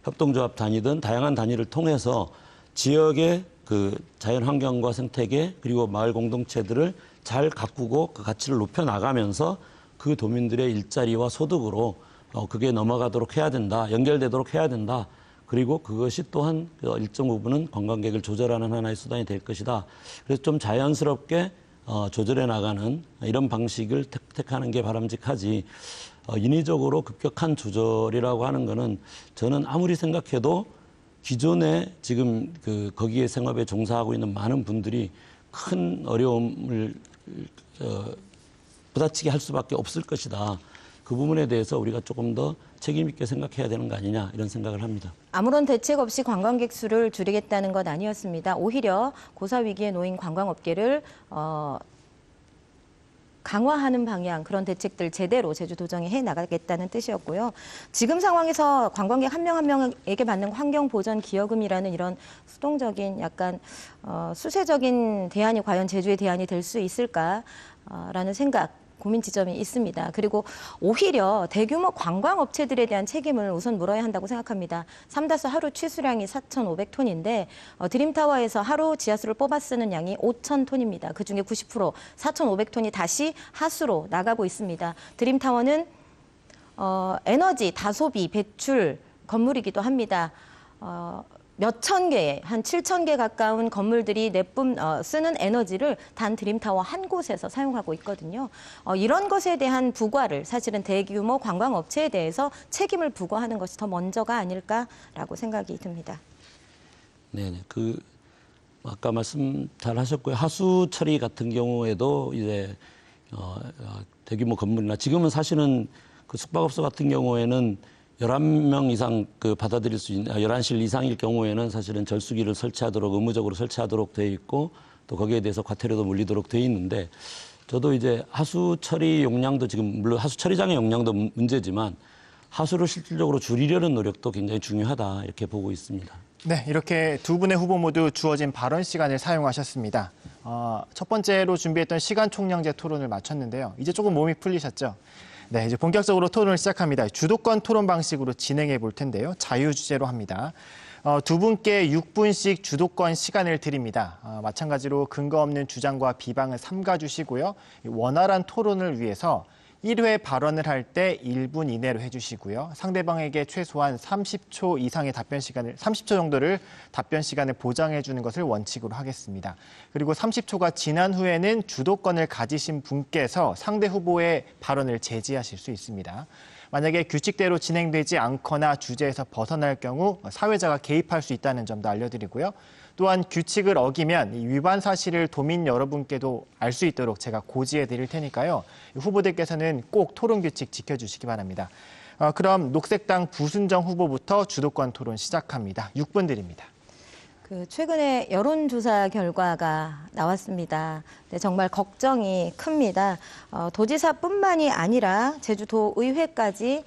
협동조합 단위든 다양한 단위를 통해서 지역의 그 자연 환경과 생태계 그리고 마을 공동체들을 잘 가꾸고 그 가치를 높여 나가면서 그 도민들의 일자리와 소득으로 그게 넘어가도록 해야 된다. 연결되도록 해야 된다. 그리고 그것이 또한 일정 부분은 관광객을 조절하는 하나의 수단이 될 것이다. 그래서 좀 자연스럽게 조절해 나가는 이런 방식을 택하는 게 바람직하지 인위적으로 급격한 조절이라고 하는 거는 저는 아무리 생각해도 기존에 지금 거기에 생업에 종사하고 있는 많은 분들이 큰 어려움을 부딪히게 할 수밖에 없을 것이다. 그 부분에 대해서 우리가 조금 더 책임 있게 생각해야 되는 거 아니냐 이런 생각을 합니다. 아무런 대책 없이 관광객 수를 줄이겠다는 것 아니었습니다. 오히려 고사 위기에 놓인 관광업계를 강화하는 방향 그런 대책들 제대로 제주도정이 해나가겠다는 뜻이었고요. 지금 상황에서 관광객 한 명 한 명에게 받는 환경보전기여금이라는 이런 수동적인 약간 수세적인 대안이 과연 제주의 대안이 될 수 있을까라는 생각 고민 지점이 있습니다. 그리고 오히려 대규모 관광업체들에 대한 책임을 우선 물어야 한다고 생각합니다. 3다수 하루 취수량이 4,500톤인데 드림타워에서 하루 지하수를 뽑아 쓰는 양이 5,000톤입니다. 그중에 90% 4,500톤이 다시 하수로 나가고 있습니다. 드림타워는 에너지 다소비 배출 건물이기도 합니다. 몇천 개의, 한 7천 개 가까운 건물들이 쓰는 에너지를 단 드림타워 한 곳에서 사용하고 있거든요. 이런 것에 대한 부과를 사실은 대규모 관광업체에 대해서 책임을 부과하는 것이 더 먼저가 아닐까라고 생각이 듭니다. 네네. 아까 말씀 잘 하셨고요. 하수 처리 같은 경우에도 이제 대규모 건물이나 지금은 사실은 그 숙박업소 같은 경우에는 11명 이상 받아들일 수 있는, 11실 이상일 경우에는 사실은 절수기를 설치하도록 의무적으로 설치하도록 되어 있고 또 거기에 대해서 과태료도 물리도록 되어 있는데 저도 이제 하수 처리 용량도 지금 물론 하수 처리장의 용량도 문제지만 하수를 실질적으로 줄이려는 노력도 굉장히 중요하다 이렇게 보고 있습니다. 네, 이렇게 두 분의 후보 모두 주어진 발언 시간을 사용하셨습니다. 첫 번째로 준비했던 시간 총량제 토론을 마쳤는데요. 이제 조금 몸이 풀리셨죠? 네, 이제 본격적으로 토론을 시작합니다. 주도권 토론 방식으로 진행해 볼 텐데요. 자유주제로 합니다. 두 분께 6분씩 주도권 시간을 드립니다. 마찬가지로 근거 없는 주장과 비방을 삼가주시고요. 원활한 토론을 위해서 1회 발언을 할 때 1분 이내로 해주시고요. 상대방에게 최소한 30초 이상의 30초 정도를 답변 시간을 보장해 주는 것을 원칙으로 하겠습니다. 그리고 30초가 지난 후에는 주도권을 가지신 분께서 상대 후보의 발언을 제지하실 수 있습니다. 만약에 규칙대로 진행되지 않거나 주제에서 벗어날 경우 사회자가 개입할 수 있다는 점도 알려드리고요. 또한 규칙을 어기면 이 위반 사실을 도민 여러분께도 알 수 있도록 제가 고지해 드릴 테니까요. 후보들께서는 꼭 토론 규칙 지켜주시기 바랍니다. 그럼 녹색당 부순정 후보부터 주도권 토론 시작합니다. 6분 드립니다. 최근에 여론조사 결과가 나왔습니다. 네, 정말 걱정이 큽니다. 도지사뿐만이 아니라 제주도의회까지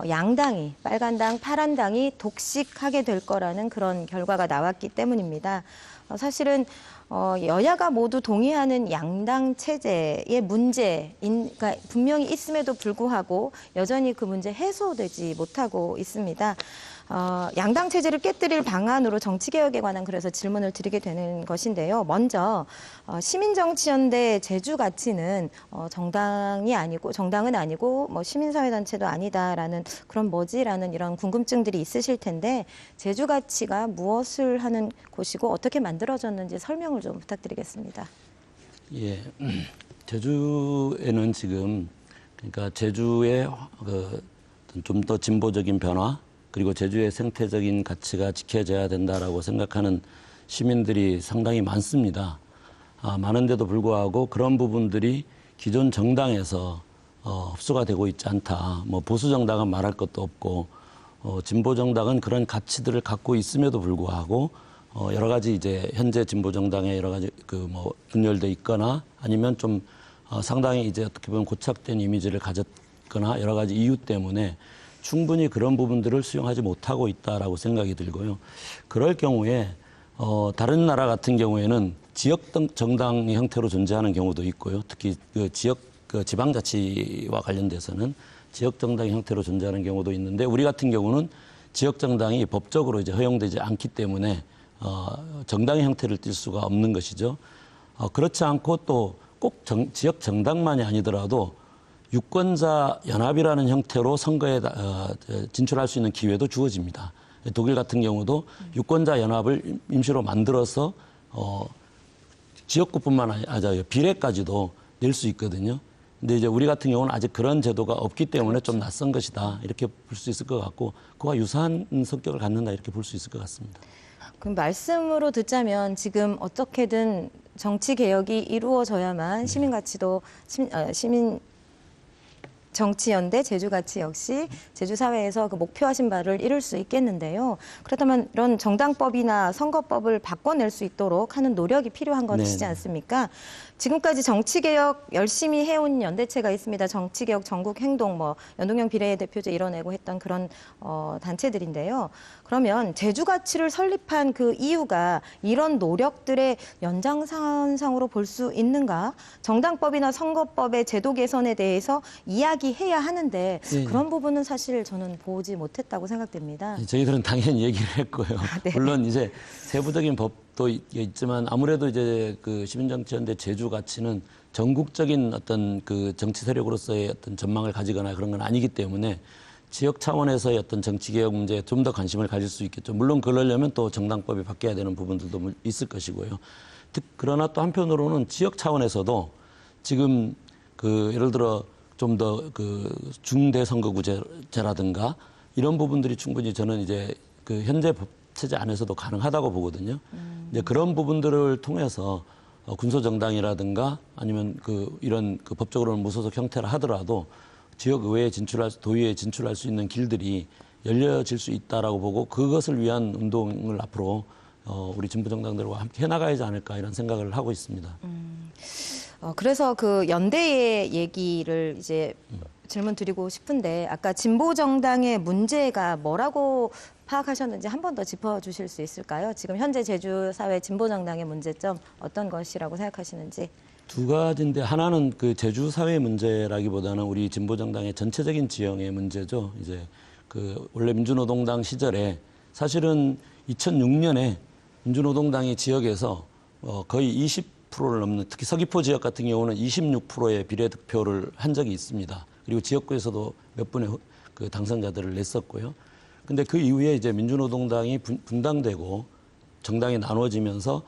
양당이, 빨간당, 파란당이 독식하게 될 거라는 그런 결과가 나왔기 때문입니다. 사실은 여야가 모두 동의하는 양당 체제의 문제가 분명히 있음에도 불구하고 여전히 그 문제 해소되지 못하고 있습니다. 양당 체제를 깨뜨릴 방안으로 정치개혁에 관한 그래서 질문을 드리게 되는 것인데요. 먼저 시민정치연대 제주가치는 정당은 아니고 뭐 시민사회단체도 아니다라는 그런 뭐지라는 이런 궁금증들이 있으실 텐데 제주가치가 무엇을 하는 곳이고 어떻게 만들어졌는지 설명을 좀 부탁드리겠습니다. 예, 제주에는 지금 그러니까 제주의 좀 더 진보적인 변화 그리고 제주의 생태적인 가치가 지켜져야 된다라고 생각하는 시민들이 상당히 많습니다. 많은데도 불구하고 그런 부분들이 기존 정당에서 흡수가 되고 있지 않다. 뭐 보수 정당은 말할 것도 없고 진보 정당은 그런 가치들을 갖고 있음에도 불구하고 여러 가지 이제 현재 진보 정당에 여러 가지 분열돼 있거나 아니면 좀 상당히 이제 어떻게 보면 고착된 이미지를 가졌거나 여러 가지 이유 때문에 충분히 그런 부분들을 수용하지 못하고 있다라고 생각이 들고요. 그럴 경우에 다른 나라 같은 경우에는 지역 정당 형태로 존재하는 경우도 있고요. 특히 지방자치와 관련돼서는 지역 정당 형태로 존재하는 경우도 있는데 우리 같은 경우는 지역 정당이 법적으로 이제 허용되지 않기 때문에 정당의 형태를 띨 수가 없는 것이죠. 그렇지 않고 또 꼭 지역 정당만이 아니더라도 유권자 연합이라는 형태로 선거에 진출할 수 있는 기회도 주어집니다. 독일 같은 경우도 유권자 연합을 임시로 만들어서 지역구뿐만 아니라 비례까지도 낼 수 있거든요. 근데 이제 우리 같은 경우는 아직 그런 제도가 없기 때문에 좀 낯선 것이다 이렇게 볼 수 있을 것 같고 그와 유사한 성격을 갖는다 이렇게 볼 수 있을 것 같습니다. 그럼 말씀으로 듣자면 지금 어떻게든 정치 개혁이 이루어져야만 시민 가치도 시민 정치연대 제주가치 역시 제주사회에서 그 목표하신 바를 이룰 수 있겠는데요. 그렇다면 이런 정당법이나 선거법을 바꿔낼 수 있도록 하는 노력이 필요한 것이지 네네. 않습니까? 지금까지 정치개혁 열심히 해온 연대체가 있습니다. 정치개혁 전국행동, 연동형 비례대표제 이뤄내고 했던 그런 단체들인데요. 그러면 제주가치를 설립한 그 이유가 이런 노력들의 연장선상으로 볼 수 있는가? 정당법이나 선거법의 제도 개선에 대해서 이야기해야 하는데 그런 부분은 사실 저는 보지 못했다고 생각됩니다. 저희들은 당연히 얘기를 했고요. 네. 물론 이제 세부적인 법도 있지만 아무래도 이제 그 시민정치연대 제주가치는 전국적인 어떤 그 정치 세력으로서의 어떤 전망을 가지거나 그런 건 아니기 때문에 지역 차원에서의 어떤 정치개혁 문제에 좀 더 관심을 가질 수 있겠죠. 물론 그러려면 또 정당법이 바뀌어야 되는 부분들도 있을 것이고요. 그러나 또 한편으로는 지역 차원에서도 지금 그 예를 들어 좀 더 그 중대 선거구제라든가 이런 부분들이 충분히 저는 이제 그 현재 법 체제 안에서도 가능하다고 보거든요. 이제 그런 부분들을 통해서 군소정당이라든가 아니면 이런 법적으로는 무소속 형태라 하더라도 지역 의회에 도의회에 진출할 수 있는 길들이 열려질 수 있다라고 보고 그것을 위한 운동을 앞으로 우리 진보 정당들과 함께 해나가야지 않을까 이런 생각을 하고 있습니다. 그래서 그 연대의 얘기를 이제 질문 드리고 싶은데 아까 진보 정당의 문제가 뭐라고 파악하셨는지 한 번 더 짚어주실 수 있을까요? 지금 현재 제주 사회 진보 정당의 문제점 어떤 것이라고 생각하시는지. 두 가지인데 하나는 그 제주 사회 문제라기보다는 우리 진보정당의 전체적인 지형의 문제죠. 이제 그 원래 민주노동당 시절에 사실은 2006년에 민주노동당이 지역에서 거의 20%를 넘는, 특히 서귀포 지역 같은 경우는 26%의 비례득표를 한 적이 있습니다. 그리고 지역구에서도 몇 분의 그 당선자들을 냈었고요. 근데 그 이후에 이제 민주노동당이 분당되고 정당이 나눠지면서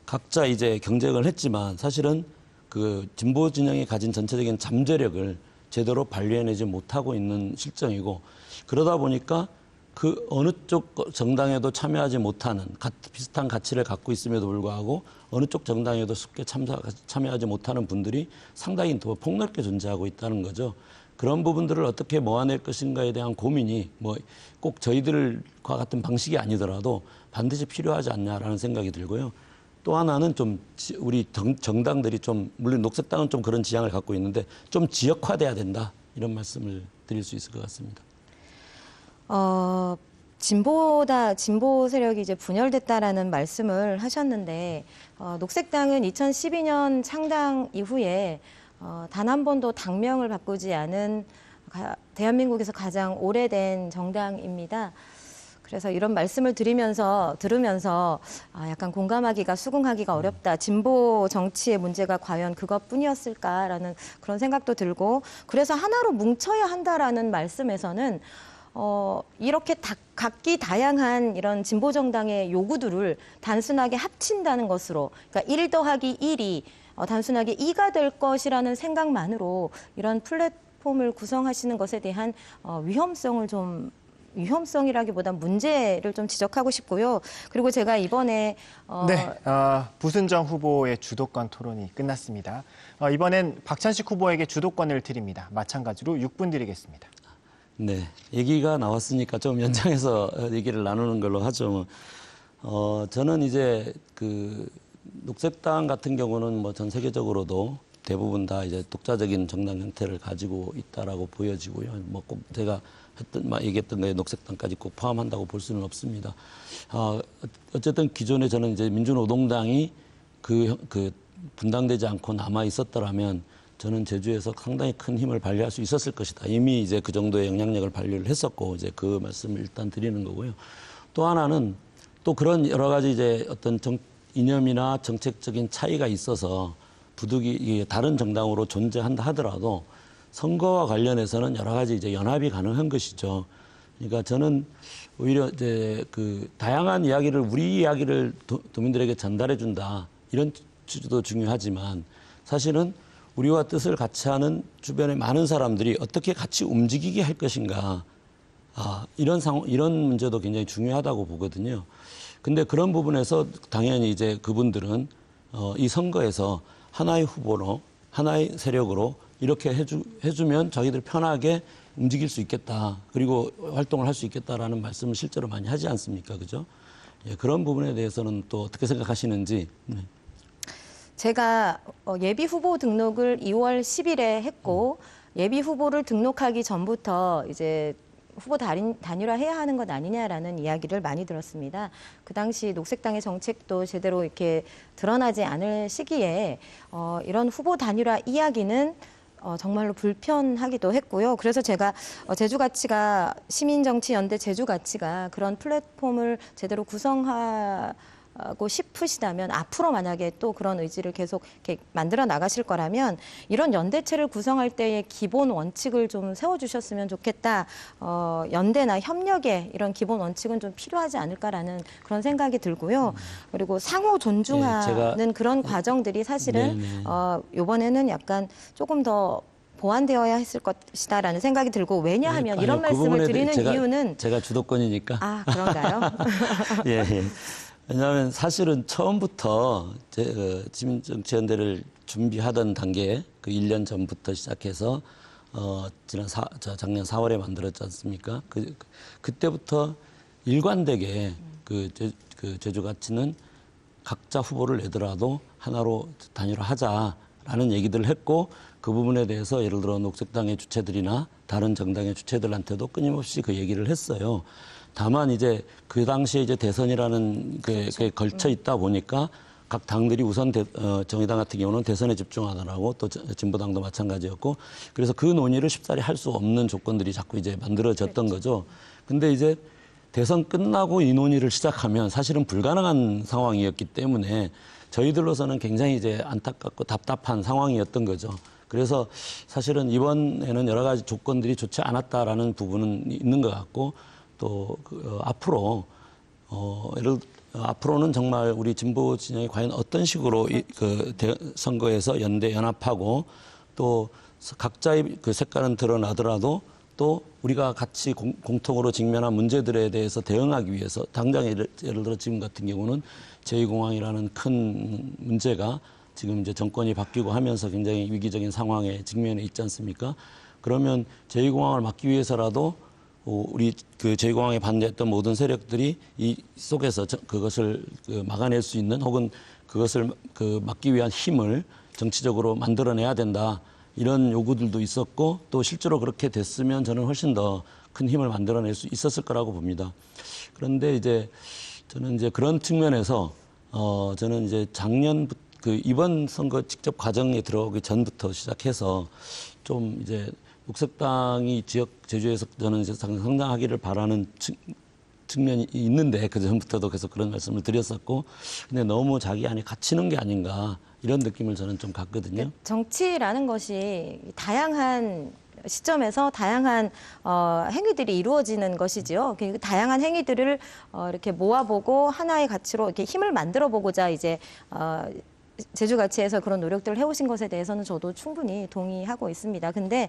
각자 이제 경쟁을 했지만 사실은 그 진보 진영이 가진 전체적인 잠재력을 제대로 발휘해내지 못하고 있는 실정이고, 그러다 보니까 그 어느 쪽 정당에도 참여하지 못하는 비슷한 가치를 갖고 있음에도 불구하고 어느 쪽 정당에도 쉽게 참여하지 못하는 분들이 상당히 더 폭넓게 존재하고 있다는 거죠. 그런 부분들을 어떻게 모아낼 것인가에 대한 고민이 뭐 꼭 저희들과 같은 방식이 아니더라도 반드시 필요하지 않냐라는 생각이 들고요. 또 하나는 좀 우리 정당들이 좀, 물론 녹색당은 좀 그런 지향을 갖고 있는데 좀 지역화돼야 된다, 이런 말씀을 드릴 수 있을 것 같습니다. 진보 세력이 이제 분열됐다라는 말씀을 하셨는데, 녹색당은 2012년 창당 이후에 단 한 번도 당명을 바꾸지 않은 대한민국에서 가장 오래된 정당입니다. 그래서 이런 말씀을 들으면서 약간 공감하기가, 수긍하기가 어렵다. 진보 정치의 문제가 과연 그것뿐이었을까라는 그런 생각도 들고, 그래서 하나로 뭉쳐야 한다라는 말씀에서는 이렇게 각기 다양한 이런 진보 정당의 요구들을 단순하게 합친다는 것으로, 그러니까 1 더하기 1이 단순하게 2가 될 것이라는 생각만으로 이런 플랫폼을 구성하시는 것에 대한 위험성이라기보다 문제를 좀 지적하고 싶고요. 그리고 제가 이번에 부순정 후보의 주도권 토론이 끝났습니다. 이번엔 박찬식 후보에게 주도권을 드립니다. 마찬가지로 6분 드리겠습니다. 네, 얘기가 나왔으니까 좀 연장해서 얘기를 나누는 걸로 하죠. 저는 이제 그 녹색당 같은 경우는 뭐 전 세계적으로도 대부분 다 이제 독자적인 정당 형태를 가지고 있다라고 보여지고요. 뭐 꼭 제가 얘기했던 거에 녹색당까지 꼭 포함한다고 볼 수는 없습니다. 어쨌든 기존에 저는 이제 민주노동당이 그 분당되지 않고 남아 있었더라면 저는 제주에서 상당히 큰 힘을 발휘할 수 있었을 것이다. 이미 이제 그 정도의 영향력을 발휘를 했었고, 이제 그 말씀을 일단 드리는 거고요. 또 하나는 또 그런 여러 가지 이제 어떤 이념이나 정책적인 차이가 있어서 부득이 다른 정당으로 존재한다 하더라도 선거와 관련해서는 여러 가지 이제 연합이 가능한 것이죠. 그러니까 저는 오히려 이제 그 다양한 이야기를, 우리 이야기를 도민들에게 전달해 준다, 이런 취지도 중요하지만 사실은 우리와 뜻을 같이 하는 주변의 많은 사람들이 어떻게 같이 움직이게 할 것인가, 이런 문제도 굉장히 중요하다고 보거든요. 근데 그런 부분에서 당연히 이제 그분들은 이 선거에서 하나의 후보로, 하나의 세력으로 이렇게 해주면 자기들 편하게 움직일 수 있겠다, 그리고 활동을 할 수 있겠다라는 말씀을 실제로 많이 하지 않습니까? 그죠? 예, 그런 부분에 대해서는 또 어떻게 생각하시는지. 네. 제가 예비 후보 등록을 2월 10일에 했고, 예비 후보를 등록하기 전부터 이제 후보 단일화해야 하는 것 아니냐라는 이야기를 많이 들었습니다. 그 당시 녹색당의 정책도 제대로 이렇게 드러나지 않을 시기에 이런 후보 단일화 이야기는 정말로 불편하기도 했고요. 그래서 제가 제주가치가, 시민정치연대 제주가치가 그런 플랫폼을 제대로 구성하고 싶으시다면, 앞으로 만약에 또 그런 의지를 계속 이렇게 만들어 나가실 거라면 이런 연대체를 구성할 때의 기본 원칙을 좀 세워주셨으면 좋겠다. 연대나 협력의 이런 기본 원칙은 좀 필요하지 않을까라는 그런 생각이 들고요. 그리고 상호 존중하는 그런 과정들이 사실은 이번에는 약간 조금 더 보완되어야 했을 것이다라는 생각이 들고, 왜냐하면 이런 말씀을 드리는 이유는 제가 주도권이니까. 그런가요? 예. 왜냐하면 사실은 처음부터 시민정치연대를 준비하던 단계에 그 1년 전부터 시작해서 작년 4월에 만들었지 않습니까? 그때부터 일관되게 그 제주가치는 각자 후보를 내더라도 하나로 단일화하자라는 라는 얘기들을 했고 그 부분에 대해서 예를 들어 녹색당의 주체들이나 다른 정당의 주체들한테도 끊임없이 그 얘기를 했어요. 다만 이제 그 당시에 이제 대선이라는 그게 걸쳐 있다 보니까 각 당들이 우선 정의당 같은 경우는 대선에 집중하느라고 또 진보당도 마찬가지였고 그래서 그 논의를 쉽사리 할 수 없는 조건들이 자꾸 이제 만들어졌던 거죠. 근데 이제 대선 끝나고 이 논의를 시작하면 사실은 불가능한 상황이었기 때문에 저희들로서는 굉장히 이제 안타깝고 답답한 상황이었던 거죠. 그래서 사실은 이번에는 여러 가지 조건들이 좋지 않았다라는 부분은 있는 것 같고 또 앞으로 앞으로는 정말 우리 진보 진영이 과연 어떤 식으로 선거에서 연대 연합하고 또 각자의 그 색깔은 드러나더라도 또 우리가 같이 공통으로 직면한 문제들에 대해서 대응하기 위해서 당장 예를 들어 지금 같은 경우는 제2공항이라는 큰 문제가 지금 이제 정권이 바뀌고 하면서 굉장히 위기적인 상황에 직면해 있지 않습니까? 그러면 제2공항을 막기 위해서라도 우리 그 제2공항에 반대했던 모든 세력들이 이 속에서 그것을 막아낼 수 있는 혹은 그것을 막기 위한 힘을 정치적으로 만들어내야 된다. 이런 요구들도 있었고 또 실제로 그렇게 됐으면 저는 훨씬 더 큰 힘을 만들어낼 수 있었을 거라고 봅니다. 그런데 이제 저는 이제 그런 측면에서 저는 이제 작년 이번 선거 직접 과정에 들어오기 전부터 시작해서 좀 이제 녹색당이 제주에서 저는 이제 성장하기를 바라는 측면이 있는데 그 전부터도 계속 그런 말씀을 드렸었고 근데 너무 자기 안에 갇히는 게 아닌가 이런 느낌을 저는 좀 갖거든요. 정치라는 것이 다양한 시점에서 다양한 행위들이 이루어지는 것이지요. 그 다양한 행위들을 이렇게 모아보고 하나의 가치로 이렇게 힘을 만들어보고자 이제 제주가치에서 그런 노력들을 해오신 것에 대해서는 저도 충분히 동의하고 있습니다. 근데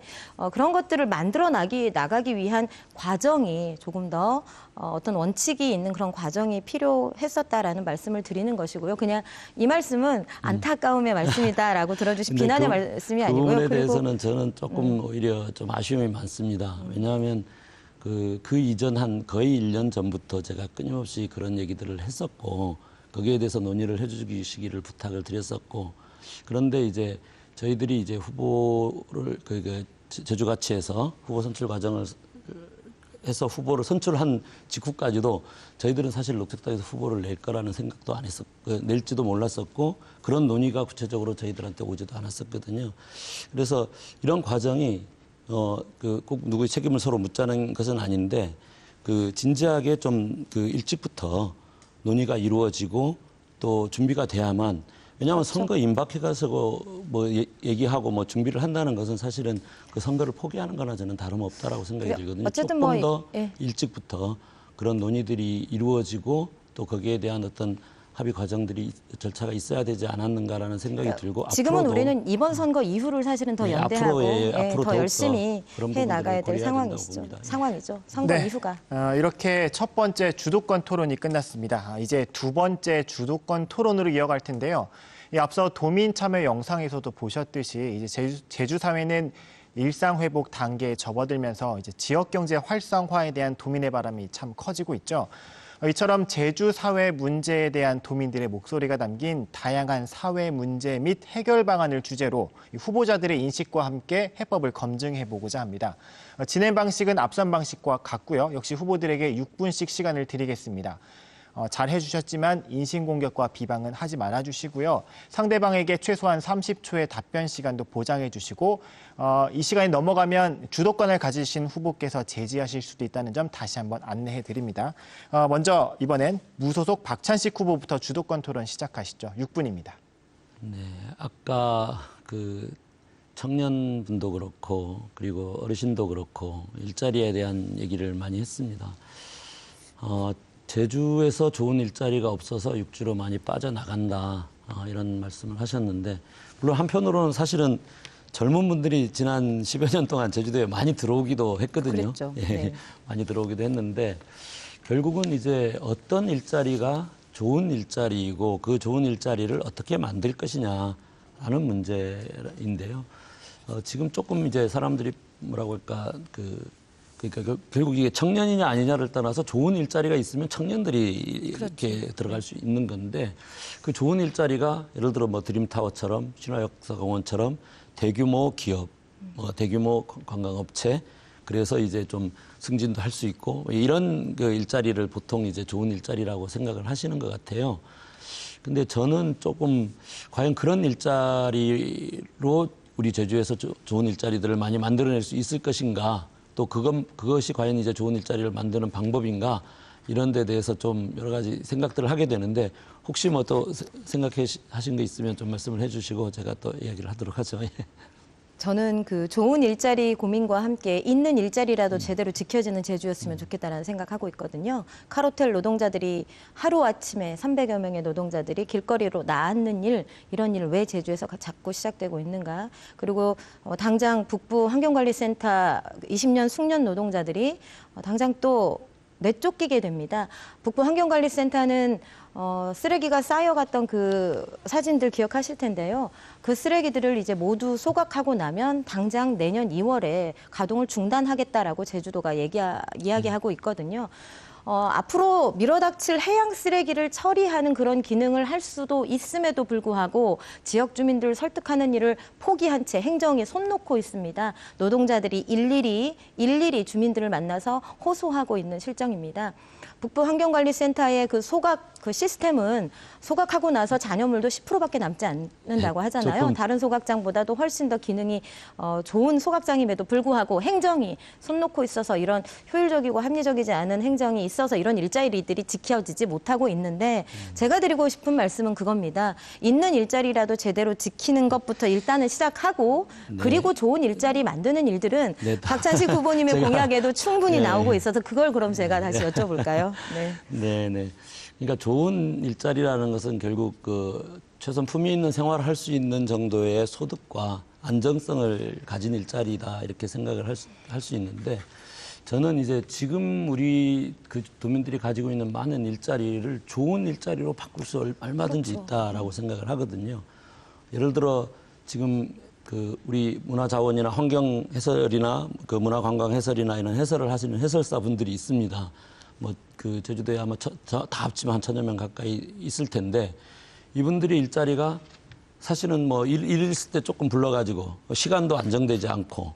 그런 것들을 만들어 나가기 위한 과정이 조금 더 어떤 원칙이 있는 그런 과정이 필요했었다라는 말씀을 드리는 것이고요. 그냥 이 말씀은 안타까움의 말씀이다라고 들어주신 비난의 말씀이 아니고요. 그 부분에 대해서는 저는 조금 오히려 좀 아쉬움이 많습니다. 왜냐하면 그 이전 한 거의 1년 전부터 제가 끊임없이 그런 얘기들을 했었고 거기에 대해서 논의를 해주시기를 부탁을 드렸었고 그런데 이제 저희들이 이제 후보를 제주가치에서 후보 선출 과정을 해서 후보를 선출한 직후까지도 저희들은 사실 녹색당에서 후보를 낼 거라는 생각도 안 했었고 낼지도 몰랐었고 그런 논의가 구체적으로 저희들한테 오지도 않았었거든요. 그래서 이런 과정이 꼭 누구의 책임을 서로 묻자는 것은 아닌데 진지하게 좀 일찍부터 논의가 이루어지고 또 준비가 돼야만 왜냐하면 선거 임박해 가서 뭐 얘기하고 뭐 준비를 한다는 것은 사실은 그 선거를 포기하는 거나 저는 다름없다라고 생각이 들거든요. 어쨌든 조금 더 일찍부터 그런 논의들이 이루어지고 또 거기에 대한 어떤 합의 과정들이 절차가 있어야 되지 않았는가라는 생각이 들고 지금은 앞으로도 우리는 이번 선거 이후를 사실은 더 연대하고 앞으로 더 열심히 그런 해 나가야 될 부분들을 상황이죠. 선거 네. 이후가. 이렇게 첫 번째 주도권 토론이 끝났습니다. 이제 두 번째 주도권 토론으로 이어갈 텐데요. 앞서 도민 참여 영상에서도 보셨듯이 이제 제주 사회는 일상 회복 단계에 접어들면서 이제 지역 경제 활성화에 대한 도민의 바람이 참 커지고 있죠. 이처럼 제주 사회 문제에 대한 도민들의 목소리가 담긴 다양한 사회 문제 및 해결 방안을 주제로 후보자들의 인식과 함께 해법을 검증해보고자 합니다. 진행 방식은 앞선 방식과 같고요. 역시 후보들에게 6분씩 시간을 드리겠습니다. 잘 해주셨지만 인신공격과 비방은 하지 말아주시고요. 상대방에게 최소한 30초의 답변 시간도 보장해 주시고 이 시간이 넘어가면 주도권을 가지신 후보께서 제지하실 수도 있다는 점 다시 한번 안내해 드립니다. 먼저 이번엔 무소속 박찬식 후보부터 주도권 토론 시작하시죠. 6분입니다. 네, 아까 청년분도 그렇고 그리고 어르신도 그렇고 일자리에 대한 얘기를 많이 했습니다. 제주에서 좋은 일자리가 없어서 육지로 많이 빠져나간다 이런 말씀을 하셨는데 물론 한편으로는 사실은 젊은 분들이 지난 10여 년 동안 제주도에 많이 들어오기도 했거든요. 그랬죠. 예, 네. 많이 들어오기도 했는데 결국은 이제 어떤 일자리가 좋은 일자리이고 그 좋은 일자리를 어떻게 만들 것이냐라는 문제인데요. 지금 조금 이제 사람들이 뭐라고 할까 그러니까 결국 이게 청년이냐 아니냐를 떠나서 좋은 일자리가 있으면 청년들이 이렇게 들어갈 수 있는 건데 그 좋은 일자리가 예를 들어 뭐 드림타워처럼 신화역사공원처럼 대규모 기업, 뭐 대규모 관광업체 그래서 이제 좀 승진도 할 수 있고 이런 그 일자리를 보통 이제 좋은 일자리라고 생각을 하시는 것 같아요. 근데 저는 조금 과연 그런 일자리로 우리 제주에서 좋은 일자리들을 많이 만들어낼 수 있을 것인가, 또 그것이 과연 이제 좋은 일자리를 만드는 방법인가, 이런 데 대해서 좀 여러 가지 생각들을 하게 되는데 혹시 뭐 또 생각하신 거 있으면 좀 말씀을 해주시고 제가 또 이야기를 하도록 하죠. 예. 저는 그 좋은 일자리 고민과 함께 있는 일자리라도 제대로 지켜지는 제주였으면 좋겠다는 생각하고 있거든요. 카로텔 노동자들이 하루아침에 300여 명의 노동자들이 길거리로 나앉는 일, 이런 일 왜 제주에서 자꾸 시작되고 있는가. 그리고 당장 북부 환경관리센터 20년 숙련 노동자들이 당장 또 내쫓기게 됩니다. 북부 환경관리센터는 쓰레기가 쌓여갔던 그 사진들 기억하실 텐데요. 그 쓰레기들을 이제 모두 소각하고 나면 당장 내년 2월에 가동을 중단하겠다라고 제주도가 이야기하고 있거든요. 앞으로 밀어닥칠 해양 쓰레기를 처리하는 그런 기능을 할 수도 있음에도 불구하고 지역 주민들을 설득하는 일을 포기한 채 행정에 손 놓고 있습니다. 노동자들이 일일이 주민들을 만나서 호소하고 있는 실정입니다. 북부 환경관리센터의 그 소각 그 시스템은 소각하고 나서 잔여물도 10%밖에 남지 않는다고 하잖아요. 다른 소각장보다도 훨씬 더 기능이 좋은 소각장임에도 불구하고 행정이 손 놓고 있어서 이런 효율적이고 합리적이지 않은 행정이 있어서 이런 일자리들이 지켜지지 못하고 있는데 제가 드리고 싶은 말씀은 그겁니다. 있는 일자리라도 제대로 지키는 것부터 일단은 시작하고 그리고 좋은 일자리 만드는 일들은 박찬식 후보님의 공약에도 충분히 나오고 있어서 그걸 그럼 제가 다시 여쭤볼까요? 네. 그러니까 좋은 일자리라는 것은 결국 그 최소한 품위 있는 생활을 할 수 있는 정도의 소득과 안정성을 가진 일자리다 이렇게 생각을 할 수 있는데 저는 이제 지금 우리 그 도민들이 가지고 있는 많은 일자리를 좋은 일자리로 바꿀 수 얼마든지 있다라고 생각을 하거든요. 예를 들어 지금 그 우리 문화자원이나 환경 해설이나 그 문화관광 해설이나 이런 해설을 하시는 해설사 분들이 있습니다. 뭐 그 제주도에 아마 다 합치면 한 1000여 명 가까이 있을 텐데 이분들의 일자리가 사실은 뭐 일 있을 때 조금 불러가지고 시간도 안정되지 않고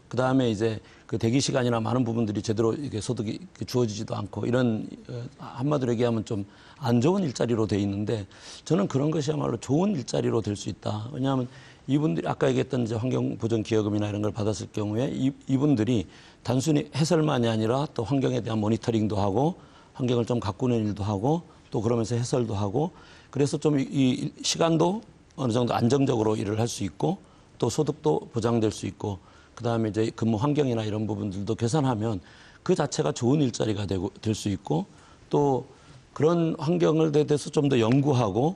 그 다음에 이제 그 대기 시간이나 많은 부분들이 제대로 이게 소득이 주어지지도 않고 이런 한마디로 얘기하면 좀 안 좋은 일자리로 돼 있는데 저는 그런 것이야말로 좋은 일자리로 될 수 있다. 왜냐하면 이분들이 아까 얘기했던 이제 환경보전기여금이나 이런 걸 받았을 경우에 이분들이 단순히 해설만이 아니라 또 환경에 대한 모니터링도 하고 환경을 좀 가꾸는 일도 하고 또 그러면서 해설도 하고 그래서 좀 이 시간도 어느 정도 안정적으로 일을 할 수 있고 또 소득도 보장될 수 있고 그다음에 이제 근무 환경이나 이런 부분들도 계산하면 그 자체가 좋은 일자리가 될 수 있고 또 그런 환경을 대해서 좀 더 연구하고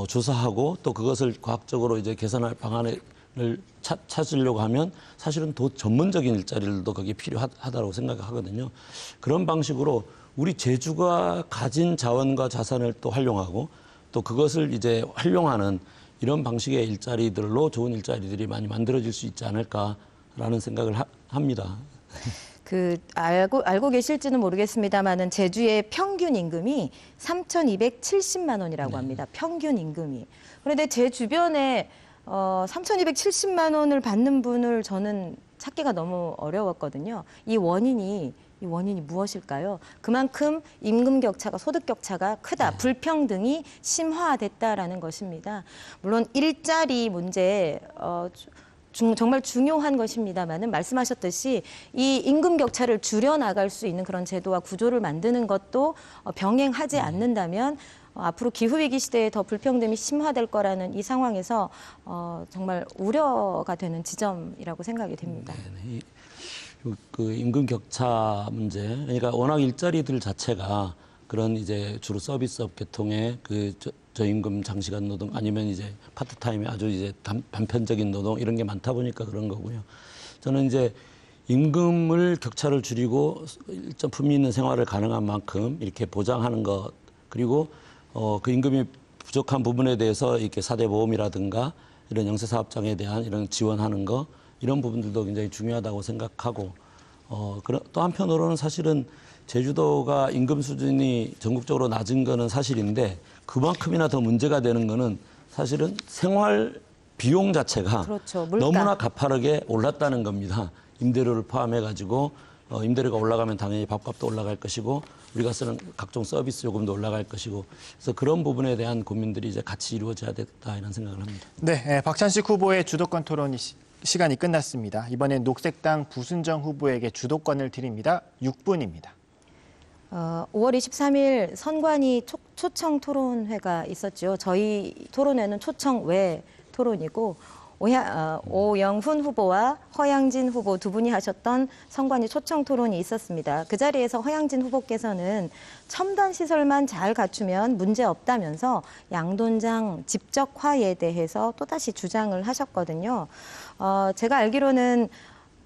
조사하고 또 그것을 과학적으로 이제 개선할 방안을 찾으려고 하면 사실은 더 전문적인 일자리들도 거기에 필요하다고 생각하거든요. 그런 방식으로 우리 제주가 가진 자원과 자산을 또 활용하고 또 그것을 이제 활용하는 이런 방식의 일자리들로 좋은 일자리들이 많이 만들어질 수 있지 않을까라는 생각을 합니다. 알고 계실지는 모르겠습니다만은 제주의 평균 임금이 3,270만 원이라고 합니다. 평균 임금이. 그런데 제 주변에 3,270만 원을 받는 분을 저는 찾기가 너무 어려웠거든요. 이 원인이 무엇일까요? 그만큼 임금 격차가, 소득 격차가 크다, 불평등이 심화됐다라는 것입니다. 물론 일자리 문제, 정말 중요한 것입니다만은 말씀하셨듯이 이 임금 격차를 줄여나갈 수 있는 그런 제도와 구조를 만드는 것도 병행하지 않는다면 앞으로 기후위기 시대에 더 불평등이 심화될 거라는 이 상황에서 정말 우려가 되는 지점이라고 생각이 됩니다. 그 임금 격차 문제, 그러니까 워낙 일자리들 자체가 그런 이제 주로 서비스업 계통의 그 저임금 장시간 노동 아니면 이제 파트타임의 아주 이제 단편적인 노동 이런 게 많다 보니까 그런 거고요. 저는 이제 임금을 격차를 줄이고 일정 품위 있는 생활을 가능한 만큼 이렇게 보장하는 것 그리고 그 임금이 부족한 부분에 대해서 이렇게 4대 보험이라든가 이런 영세사업장에 대한 이런 지원하는 거 이런 부분들도 굉장히 중요하다고 생각하고 또 한편으로는 사실은 제주도가 임금 수준이 전국적으로 낮은 거는 사실인데 그만큼이나 더 문제가 되는 거는 사실은 생활 비용 자체가 그렇죠. 물가. 너무나 가파르게 올랐다는 겁니다. 임대료를 포함해가지고 임대료가 올라가면 당연히 밥값도 올라갈 것이고 우리가 쓰는 각종 서비스 요금도 올라갈 것이고 그래서 그런 부분에 대한 고민들이 이제 같이 이루어져야 되겠다 이런 생각을 합니다. 네, 박찬식 후보의 주도권 토론 시간이 끝났습니다. 이번엔 녹색당 부순정 후보에게 주도권을 드립니다. 6분입니다. 5월 23일 선관위 초청 토론회가 있었죠. 저희 토론회는 초청 외 토론이고 오영훈 후보와 허양진 후보 두 분이 하셨던 선관위 초청 토론이 있었습니다. 그 자리에서 허양진 후보께서는 첨단 시설만 잘 갖추면 문제 없다면서 양돈장 집적화에 대해서 또다시 주장을 하셨거든요. 제가 알기로는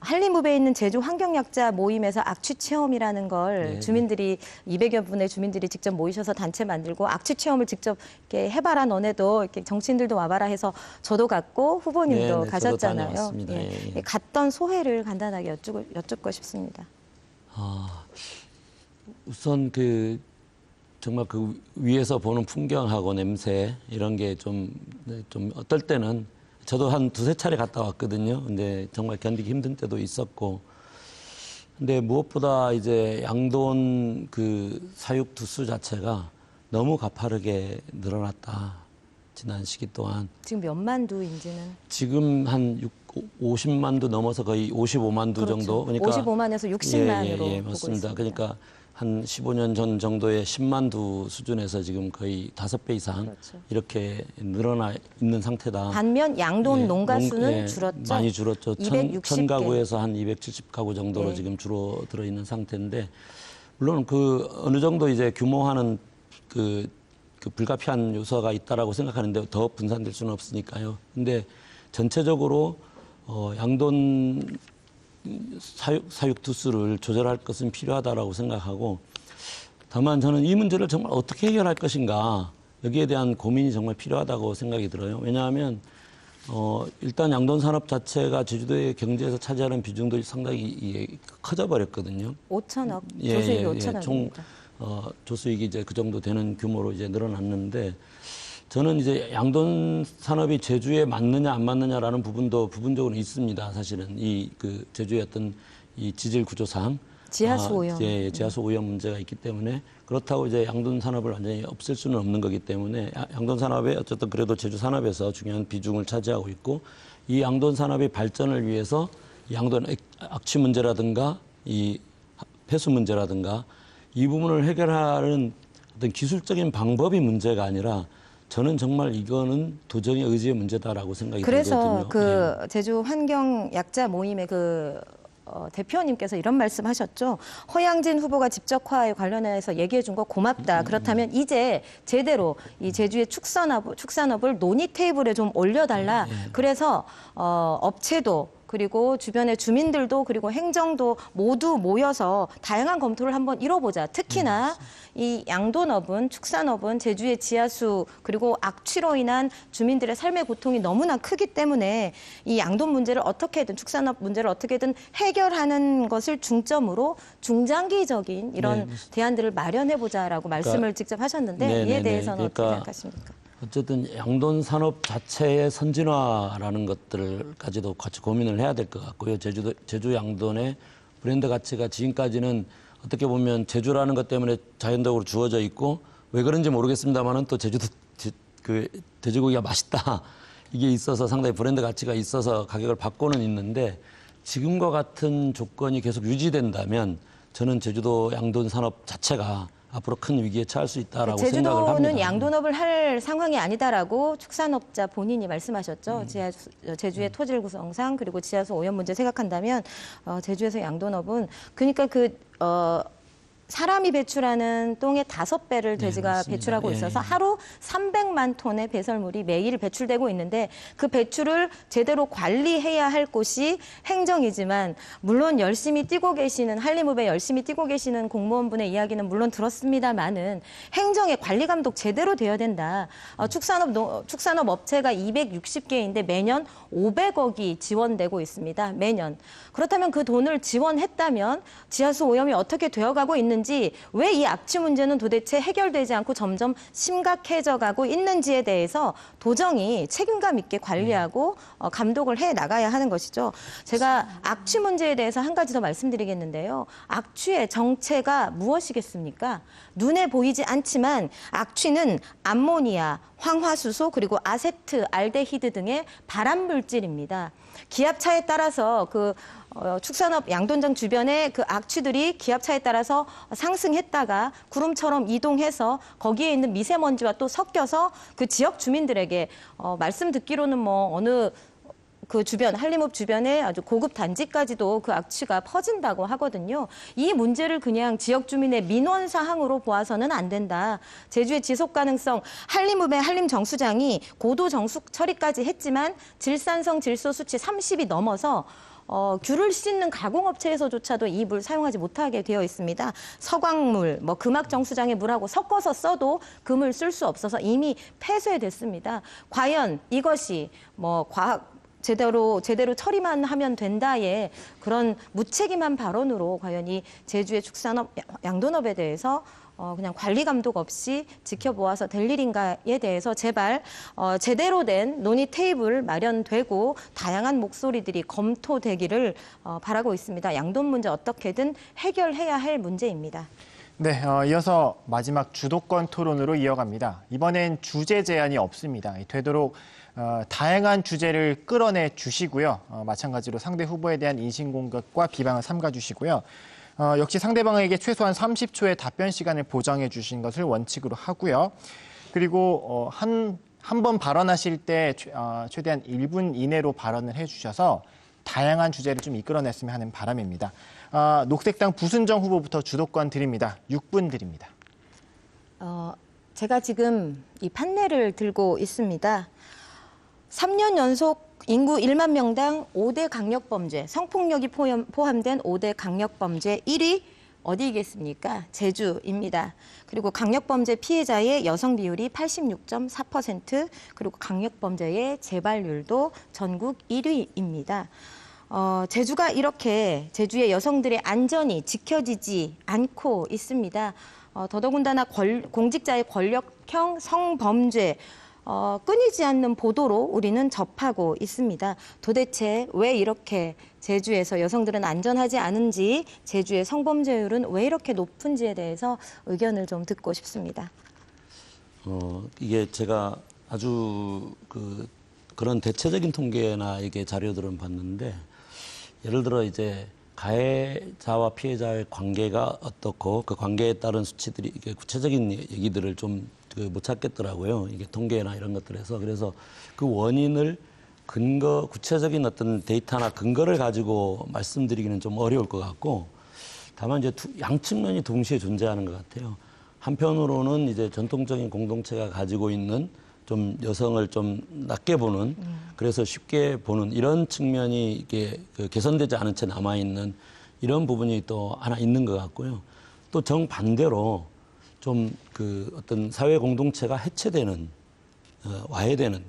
한림읍에 있는 제주 환경약자 모임에서 악취 체험이라는 걸 주민들이 200여 분의 주민들이 직접 모이셔서 단체 만들고 악취 체험을 직접 이렇게 해봐라 너네도 이렇게 정치인들도 와봐라 해서 저도 갔고 후보님도 가셨잖아요. 저도 다녀왔습니다. 예. 갔던 소회를 간단하게 여쭙고 싶습니다. 우선 정말 그 위에서 보는 풍경하고 냄새 이런 게 좀 어떨 때는 저도 한 두세 차례 갔다 왔거든요. 근데 정말 견디기 힘든 때도 있었고. 근데 무엇보다 이제 양돈 사육 두수 자체가 너무 가파르게 늘어났다. 지난 시기 동안. 지금 몇만 두인지는? 지금 한 50만 두 넘어서 거의 55만 두 그렇죠. 정도. 그러니까 55만에서 60만으로 예, 보고 맞습니다. 있습니다. 그러니까 한 15년 전 정도의 10만 두 수준에서 지금 거의 5배 이상 그렇죠. 이렇게 늘어나 있는 상태다. 반면 양돈 농가 수는 줄었죠. 많이 줄었죠. 260개. 1000가구에서 한 270가구 정도로 네. 지금 줄어들어 있는 상태인데 물론 어느 정도 이제 규모화는 그 불가피한 요소가 있다라고 생각하는데 더 분산될 수는 없으니까요. 근데 전체적으로 양돈 사육 두수를 조절할 것은 필요하다라고 생각하고 다만 저는 이 문제를 정말 어떻게 해결할 것인가 여기에 대한 고민이 정말 필요하다고 생각이 들어요. 왜냐하면 일단 양돈 산업 자체가 제주도의 경제에서 차지하는 비중도 상당히 커져 버렸거든요. 5천억, 조수익이 5천억입니다. 총 조수익이 이제 그 정도 되는 규모로 이제 늘어났는데 저는 이제 양돈 산업이 제주에 맞느냐 안 맞느냐라는 부분도 부분적으로 있습니다. 사실은 제주의 어떤 이 지질 구조상 지하수 오염. 지하수 오염 문제가 있기 때문에 그렇다고 이제 양돈 산업을 완전히 없앨 수는 없는 거기 때문에 양돈 산업에 어쨌든 그래도 제주 산업에서 중요한 비중을 차지하고 있고 이 양돈 산업의 발전을 위해서 양돈 악취 문제라든가 이 폐수 문제라든가 이 부분을 해결하는 어떤 기술적인 방법이 문제가 아니라 저는 정말 이거는 도정의 의지의 문제다라고 생각이 들거든요. 그래서 제주 환경 약자 모임의 대표님께서 이런 말씀하셨죠. 허양진 후보가 집적화에 관련해서 얘기해 준 거 고맙다. 그렇다면 이제 제대로 이 제주의 축산업을 논의 테이블에 좀 올려달라. 그래서 업체도 그리고 주변의 주민들도 그리고 행정도 모두 모여서 다양한 검토를 한번 이뤄보자. 특히나 이 양돈업은 축산업은 제주의 지하수 그리고 악취로 인한 주민들의 삶의 고통이 너무나 크기 때문에 이 양돈 문제를 어떻게든 축산업 문제를 어떻게든 해결하는 것을 중점으로 중장기적인 이런 대안들을 마련해보자라고 말씀을 직접 하셨는데 이에 대해서는 어떻게 생각하십니까? 어쨌든 양돈 산업 자체의 선진화라는 것들까지도 같이 고민을 해야 될 것 같고요. 제주 양돈의 브랜드 가치가 지금까지는 어떻게 보면 제주라는 것 때문에 자연적으로 주어져 있고 왜 그런지 모르겠습니다만은 또 돼지고기가 맛있다 이게 있어서 상당히 브랜드 가치가 있어서 가격을 받고는 있는데 지금과 같은 조건이 계속 유지된다면 저는 제주도 양돈 산업 자체가 앞으로 큰 위기에 처할 수 있다라고 생각을 합니다. 제주도는 양돈업을 할 상황이 아니다라고 축산업자 본인이 말씀하셨죠. 제주의 토질 구성상 그리고 지하수 오염 문제 생각한다면 제주에서 양돈업은 그러니까 사람이 배출하는 똥의 5배를 돼지가 맞습니다. 배출하고 예, 있어서 예. 하루 300만 톤의 배설물이 매일 배출되고 있는데 그 배출을 제대로 관리해야 할 곳이 행정이지만 물론 열심히 뛰고 계시는 한림읍에 열심히 뛰고 계시는 공무원분의 이야기는 물론 들었습니다만은 행정의 관리 감독 제대로 되어야 된다. 축산업 업체가 260개인데 매년 500억이 지원되고 있습니다. 매년. 그렇다면 그 돈을 지원했다면 지하수 오염이 어떻게 되어가고 있는지 왜 이 악취 문제는 도대체 해결되지 않고 점점 심각해져 가고 있는지에 대해서 도정이 책임감 있게 관리하고 감독을 해 나가야 하는 것이죠. 제가 악취 문제에 대해서 한 가지 더 말씀드리겠는데요. 악취의 정체가 무엇이겠습니까? 눈에 보이지 않지만 악취는 암모니아, 황화수소 그리고 아세트, 알데히드 등의 발암 물질입니다. 기압차에 따라서 축산업 양돈장 주변에 그 악취들이 기압차에 따라서 상승했다가 구름처럼 이동해서 거기에 있는 미세먼지와 또 섞여서 그 지역 주민들에게 말씀 듣기로는 뭐 어느 그 주변, 한림읍 주변에 아주 고급 단지까지도 그 악취가 퍼진다고 하거든요. 이 문제를 그냥 지역 주민의 민원 사항으로 보아서는 안 된다. 제주의 지속 가능성, 한림읍의 한림정수장이 고도 정수 처리까지 했지만 질산성 질소 수치 30이 넘어서 귤을 씻는 가공업체에서조차도 이 물 사용하지 못하게 되어 있습니다. 서광물, 금학정수장의 물하고 섞어서 써도 그 물 쓸 수 없어서 이미 폐쇄됐습니다. 과연 이것이 제대로 처리만 하면 된다의 그런 무책임한 발언으로 과연 이 제주의 축산업, 양돈업에 대해서 그냥 관리 감독 없이 지켜보아서 될 일인가에 대해서 제발 제대로 된 논의 테이블 마련되고 다양한 목소리들이 검토되기를 바라고 있습니다. 양돈 문제 어떻게든 해결해야 할 문제입니다. 네, 이어서 마지막 주도권 토론으로 이어갑니다. 이번엔 주제 제한이 없습니다. 되도록 다양한 주제를 끌어내 주시고요. 마찬가지로 상대 후보에 대한 인신공격과 비방을 삼가 주시고요. 역시 상대방에게 최소한 30초의 답변 시간을 보장해 주신 것을 원칙으로 하고요. 그리고 한 번 발언하실 때 최대한 1분 이내로 발언을 해주셔서 다양한 주제를 좀 이끌어냈으면 하는 바람입니다. 녹색당 부순정 후보부터 주도권 드립니다. 6분 드립니다. 제가 지금 이 판넬을 들고 있습니다. 3년 연속 인구 1만 명당 5대 강력범죄, 성폭력이 포함된 5대 강력범죄 1위 어디이겠습니까? 제주입니다. 그리고 강력범죄 피해자의 여성 비율이 86.4%, 그리고 강력범죄의 재발률도 전국 1위입니다. 제주가 이렇게 제주의 여성들의 안전이 지켜지지 않고 있습니다. 더더군다나 공직자의 권력형 성범죄, 끊이지 않는 보도로 우리는 접하고 있습니다. 도대체 왜 이렇게 제주에서 여성들은 안전하지 않은지, 제주의 성범죄율은 왜 이렇게 높은지에 대해서 의견을 좀 듣고 싶습니다. 이게 제가 아주 그런 대체적인 통계나 이게 자료들은 봤는데, 예를 들어 이제 가해자와 피해자의 관계가 어떻고 그 관계에 따른 수치들이 이게 구체적인 얘기들을 좀 못 찾겠더라고요. 이게 통계나 이런 것들에서. 그래서 그 원인을 구체적인 어떤 데이터나 근거를 가지고 말씀드리기는 좀 어려울 것 같고, 다만 이제 양 측면이 동시에 존재하는 것 같아요. 한편으로는 이제 전통적인 공동체가 가지고 있는 좀 여성을 좀 낮게 보는, 그래서 쉽게 보는 이런 측면이 이게 개선되지 않은 채 남아있는 이런 부분이 또 하나 있는 것 같고요. 또 정반대로 좀 어떤 사회 공동체가 해체되는, 와해되는,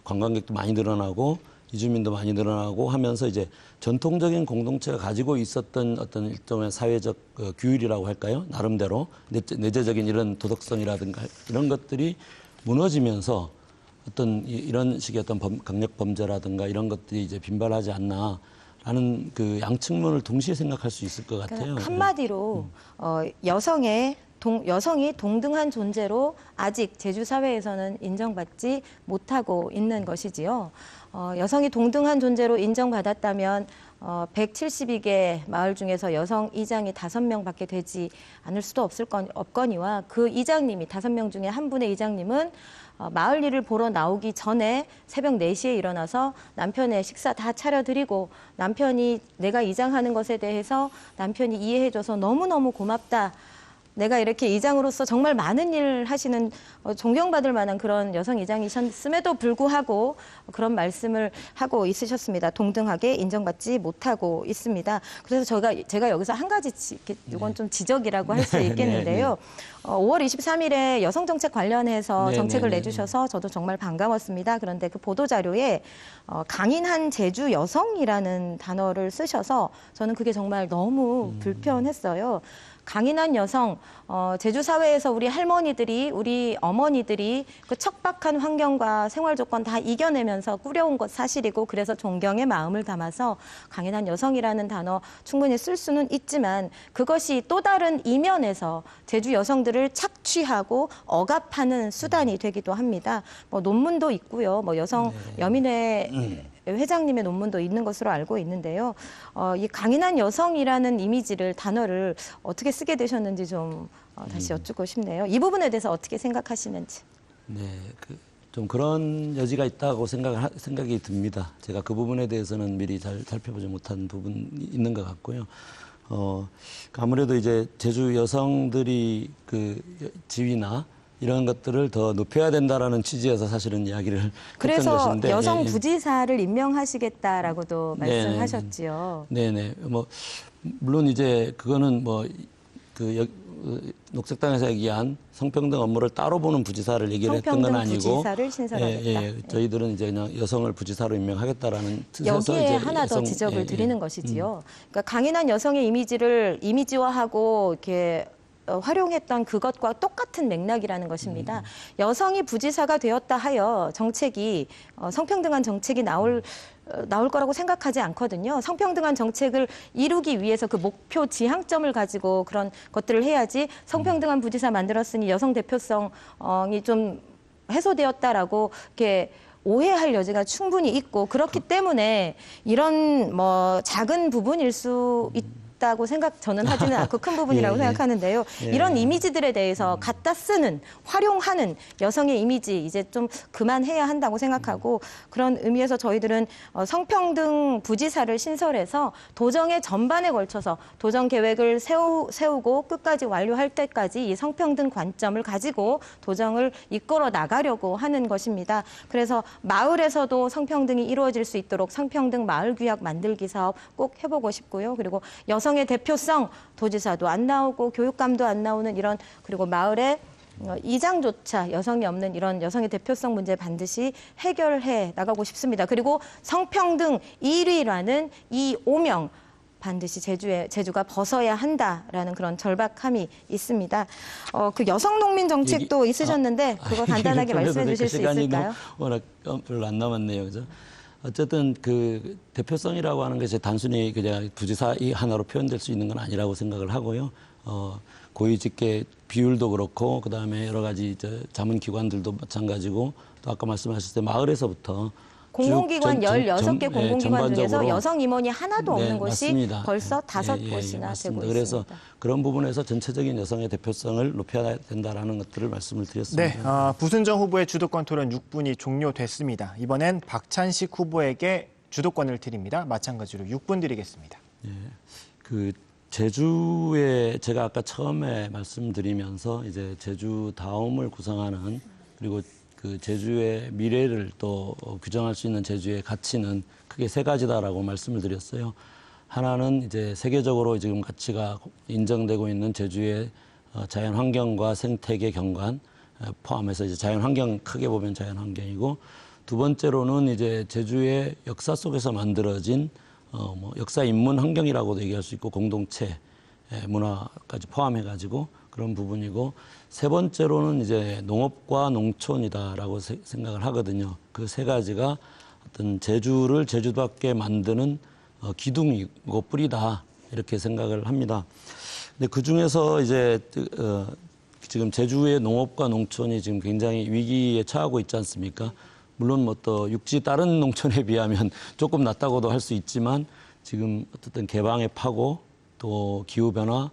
관광객도 많이 늘어나고 이주민도 많이 늘어나고 하면서 이제 전통적인 공동체가 가지고 있었던 어떤 일종의 사회적 규율이라고 할까요? 나름대로 내재적인 이런 도덕성이라든가 이런 것들이 무너지면서 어떤 이런 식의 어떤 강력 범죄라든가 이런 것들이 이제 빈발하지 않나. 라는 양측면을 동시에 생각할 수 있을 것 같아요. 한마디로 여성이 동등한 존재로 아직 제주 사회에서는 인정받지 못하고 있는 것이지요. 여성이 동등한 존재로 인정받았다면 172개 마을 중에서 여성 이장이 5명밖에 되지 않을 수도 없거니와 그 이장님이 5명 중에 한 분의 이장님은 마을 일을 보러 나오기 전에 새벽 4시에 일어나서 남편의 식사 다 차려드리고 남편이 내가 이장하는 것에 대해서 남편이 이해해줘서 너무너무 고맙다. 내가 이렇게 이장으로서 정말 많은 일을 하시는 존경받을 만한 그런 여성 이장이셨음에도 불구하고 그런 말씀을 하고 있으셨습니다. 동등하게 인정받지 못하고 있습니다. 그래서 제가 여기서 한 가지 이건 좀 지적이라고 할 수 있겠는데요. 5월 23일에 여성정책 관련해서 정책을 내주셔서 저도 정말 반가웠습니다. 그런데 그 보도자료에 강인한 제주 여성이라는 단어를 쓰셔서 저는 그게 정말 너무 불편했어요. 강인한 여성, 제주 사회에서 우리 할머니들이, 우리 어머니들이 그 척박한 환경과 생활 조건 다 이겨내면서 꾸려온 것 사실이고 그래서 존경의 마음을 담아서 강인한 여성이라는 단어 충분히 쓸 수는 있지만 그것이 또 다른 이면에서 제주 여성들을 착취하고 억압하는 수단이 되기도 합니다. 뭐 논문도 있고요. 뭐 여성 여민회 회장님의 논문도 있는 것으로 알고 있는데요. 이 강인한 여성이라는 이미지를 단어를 어떻게 쓰게 되셨는지 좀 다시 여쭙고 싶네요. 이 부분에 대해서 어떻게 생각하시는지. 네, 좀 그런 여지가 있다고 생각이 듭니다. 제가 그 부분에 대해서는 미리 잘 살펴보지 못한 부분이 있는 것 같고요. 아무래도 이제 제주 여성들이 그 지위나 이런 것들을 더 높여야 된다라는 취지에서 사실은 이야기를 했던 그래서 것인데 여성 부지사를 임명하시겠다라고도 말씀하셨지요. 네네. 뭐 물론 이제 그거는 뭐 녹색당에서 얘기한 성평등 업무를 따로 보는 부지사를 얘기를 했던 건 아니고 부지사를 신설하겠다. 저희들은 이제 그냥 여성을 부지사로 임명하겠다라는 뜻에서 여기에 이제 하나 더 지적을 드리는 것이지요. 그러니까 강인한 여성의 이미지를 이미지화하고 이렇게 활용했던 그것과 똑같은 맥락이라는 것입니다. 여성이 부지사가 되었다 하여 정책이 성평등한 정책이 나올 거라고 생각하지 않거든요. 성평등한 정책을 이루기 위해서 그 목표 지향점을 가지고 그런 것들을 해야지 성평등한 부지사 만들었으니 여성 대표성이 좀 해소되었다라고 이렇게 오해할 여지가 충분히 있고 그렇기 때문에 이런 뭐 작은 부분일 수 있다고 저는 하지는 않고 큰 부분이라고 생각하는데요. 이런 이미지들에 대해서 갖다 쓰는, 활용하는 여성의 이미지 이제 좀 그만해야 한다고 생각하고 그런 의미에서 저희들은 성평등 부지사를 신설해서 도정의 전반에 걸쳐서 도정 계획을 세우고 끝까지 완료할 때까지 이 성평등 관점을 가지고 도정을 이끌어 나가려고 하는 것입니다. 그래서 마을에서도 성평등이 이루어질 수 있도록 성평등 마을규약 만들기 사업 꼭 해보고 싶고요. 그리고 여성의 대표성, 도지사도 안 나오고 교육감도 안 나오는 이런 그리고 마을에 이장조차 여성이 없는 이런 여성의 대표성 문제 반드시 해결해 나가고 싶습니다. 그리고 성평등 1위라는 이 오명 반드시 제주가 벗어야 한다라는 그런 절박함이 있습니다. 그 여성 농민 정책도 있으셨는데 그거 간단하게 말씀해 주실 수 있을까요? 워낙 별로 안 남았네요, 그죠? 어쨌든 그 대표성이라고 하는 것이 단순히 그냥 부지사 이 하나로 표현될 수 있는 건 아니라고 생각을 하고요. 고위직계 비율도 그렇고 그다음에 여러 가지 자문기관들도 마찬가지고 또 아까 말씀하셨을 때 마을에서부터 공공기관 16개 공공기관 중에서 여성 임원이 하나도 없는 곳이 맞습니다. 벌써 5곳이나 되고 그래서 있습니다. 그런 부분에서 전체적인 여성의 대표성을 높여야 된다라는 것들을 말씀을 드렸습니다. 네, 부순정 후보의 주도권 토론 6분이 종료됐습니다. 이번엔 박찬식 후보에게 주도권을 드립니다. 마찬가지로 6분 드리겠습니다. 네, 그 제주에 제가 아까 처음에 말씀드리면서 이제 제주 다움을 구성하는 그리고 그 제주의 미래를 또 규정할 수 있는 제주의 가치는 크게 3가지다라고 말씀을 드렸어요. 하나는 이제 세계적으로 지금 가치가 인정되고 있는 제주의 자연 환경과 생태계 경관 포함해서 이제 자연 환경 크게 보면 자연 환경이고 두 번째로는 이제 제주의 역사 속에서 만들어진 뭐 역사 인문 환경이라고도 얘기할 수 있고 공동체 문화까지 포함해가지고 그런 부분이고 세 번째로는 이제 농업과 농촌이다라고 생각을 하거든요. 그 3가지가 어떤 제주를 제주답게 만드는 기둥이고 뿌리다 이렇게 생각을 합니다. 근데 그 중에서 이제 지금 제주의 농업과 농촌이 지금 굉장히 위기에 처하고 있지 않습니까? 물론 뭐 또 육지 다른 농촌에 비하면 조금 낫다고도 할 수 있지만 지금 어쨌든 개방의 파고 또 기후 변화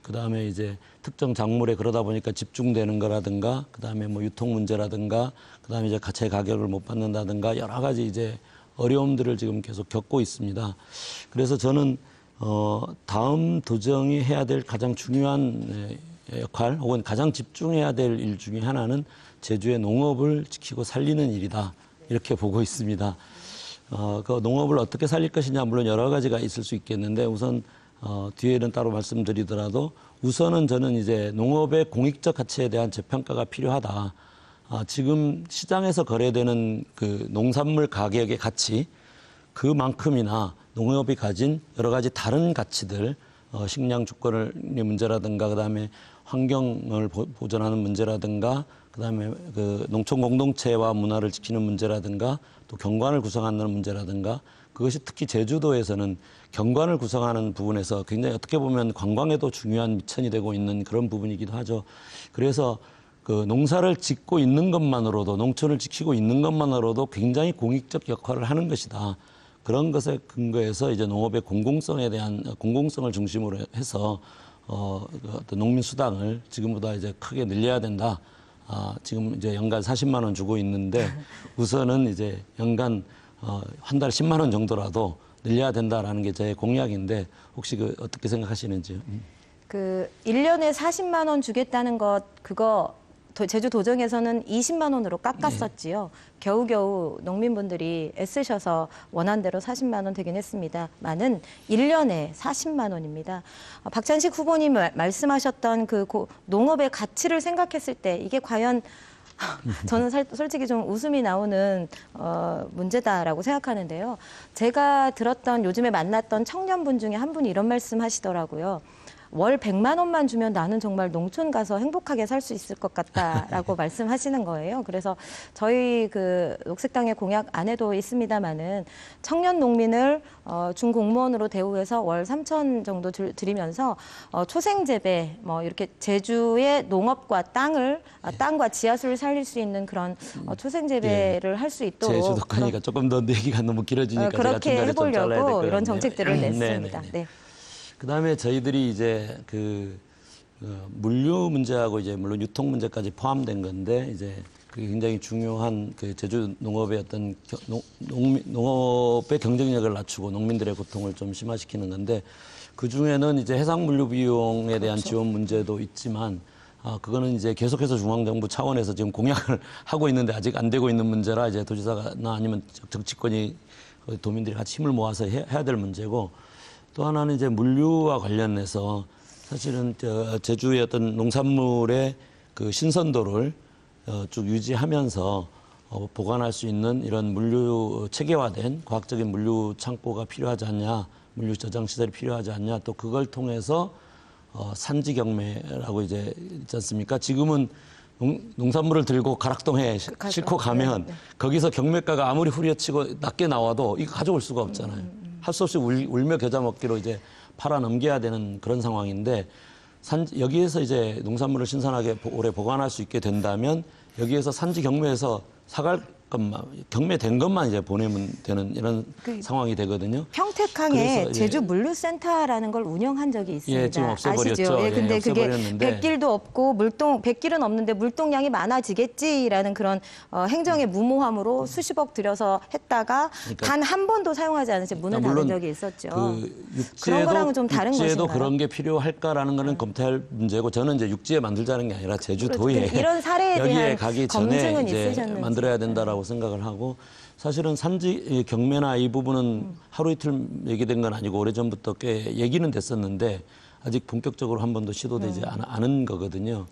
그다음에 이제 특정 작물에 그러다 보니까 집중되는 거라든가 그다음에 뭐 유통 문제라든가 그다음에 이제 가채 가격을 못 받는다든가 여러 가지 이제 어려움들을 지금 계속 겪고 있습니다. 그래서 저는 다음 도정이 해야 될 가장 중요한 역할 혹은 가장 집중해야 될 일 중에 하나는 제주의 농업을 지키고 살리는 일이다 이렇게 보고 있습니다. 그 농업을 어떻게 살릴 것이냐 물론 여러 가지가 있을 수 있겠는데 우선 뒤에는 따로 말씀드리더라도 우선은 저는 이제 농업의 공익적 가치에 대한 재평가가 필요하다. 지금 시장에서 거래되는 그 농산물 가격의 가치 그만큼이나 농업이 가진 여러 가지 다른 가치들 식량 주권의 문제라든가 그다음에 환경을 보존하는 문제라든가 그다음에 그 농촌 공동체와 문화를 지키는 문제라든가 또 경관을 구성하는 문제라든가 그것이 특히 제주도에서는 경관을 구성하는 부분에서 굉장히 어떻게 보면 관광에도 중요한 미천이 되고 있는 그런 부분이기도 하죠. 그래서 그 농사를 짓고 있는 것만으로도 농촌을 지키고 있는 것만으로도 굉장히 공익적 역할을 하는 것이다. 그런 것에 근거해서 이제 농업의 공공성에 대한 공공성을 중심으로 해서 어떤 농민 수당을 지금보다 이제 크게 늘려야 된다. 지금 이제 연간 40만 원 주고 있는데 우선은 이제 연간 한 달 10만 원 정도라도 늘려야 된다라는 게 제 공약인데 혹시 그 어떻게 생각하시는지요? 그 1년에 40만 원 주겠다는 것 그거 제주 도정에서는 20만 원으로 깎았었지요. 겨우겨우 농민분들이 애쓰셔서 원한대로 40만 원 되긴 했습니다만은 1년에 40만 원입니다. 박찬식 후보님 말씀하셨던 그 농업의 가치를 생각했을 때 이게 과연 저는 솔직히 좀 웃음이 나오는 문제다라고 생각하는데요. 제가 들었던 요즘에 만났던 청년분 중에 한 분이 이런 말씀 하시더라고요. 월 100만 원만 주면 나는 정말 농촌 가서 행복하게 살 수 있을 것 같다라고 말씀하시는 거예요. 그래서 저희 그 녹색당의 공약 안에도 있습니다만은 청년 농민을 중공무원으로 대우해서 월 3천 정도 드리면서 초생재배 뭐 이렇게 제주의 농업과 땅과 지하수를 살릴 수 있는 그런 초생재배를 할 수 있도록 제주도 거니까 조금 더 얘기가 너무 길어지니까 그렇게 제가 중간에 좀 잘라야 될 것 해보려고 같네요. 이런 정책들을 냈습니다. 네네네. 네. 그다음에 저희들이 이제 물류 문제하고 이제 물론 유통 문제까지 포함된 건데 이제 그게 굉장히 중요한 그 제주 농업의 어떤 농업의 경쟁력을 낮추고 농민들의 고통을 좀 심화시키는 건데 그 중에는 이제 해상 물류 비용에 대한 지원 문제도 있지만 그거는 이제 계속해서 중앙정부 차원에서 지금 공약을 하고 있는데 아직 안 되고 있는 문제라 이제 도지사나 아니면 정치권이 도민들이 같이 힘을 모아서 해야 될 문제고 또 하나는 이제 물류와 관련해서 사실은 제주의 어떤 농산물의 그 신선도를 쭉 유지하면서 보관할 수 있는 이런 물류 체계화된 과학적인 물류 창고가 필요하지 않냐, 물류 저장 시설이 필요하지 않냐, 또 그걸 통해서 산지 경매라고 이제 있지 않습니까? 지금은 농산물을 들고 가락동에 싣고 가면 거기서 경매가가 아무리 후려치고 낮게 나와도 이거 가져올 수가 없잖아요. 할 수 없이 울며 겨자 먹기로 이제 팔아 넘겨야 되는 그런 상황인데 여기에서 이제 농산물을 신선하게 오래 보관할 수 있게 된다면 여기에서 산지 경매에서 사갈 것만 경매된 것만 이제 보내면 되는 이런 상황이 되거든요. 평택항에 그래서, 제주 물류센터라는 걸 운영한 적이 있습니다. 예, 지금 없애버렸죠. 아시죠? 예, 근데 그게 없애버렸는데. 백길도 없고 백길은 없는데 물동량이 많아지겠지라는 그런 행정의 무모함으로 수십억 들여서 했다가 그러니까 단 한 번도 사용하지 않은 채 문을 닫은 물론 적이 있었죠. 그런 거랑은 좀 다른 육지에도 것인가요? 그런 게 필요할까라는 거는 검토할 문제고 저는 이제 육지에 만들자는 게 아니라 제주도에 이런 사례에 여기에 대한 가기 전에 검증은 이제 있으셨는지. 만들어야 된다라고 생각을 하고 사실은 산지 경매나 이 부분은 하루 이틀 얘기된 건 아니고 오래전부터 꽤 얘기는 됐었는데 아직 본격적으로 한 번도 시도되지 않은 거거든요.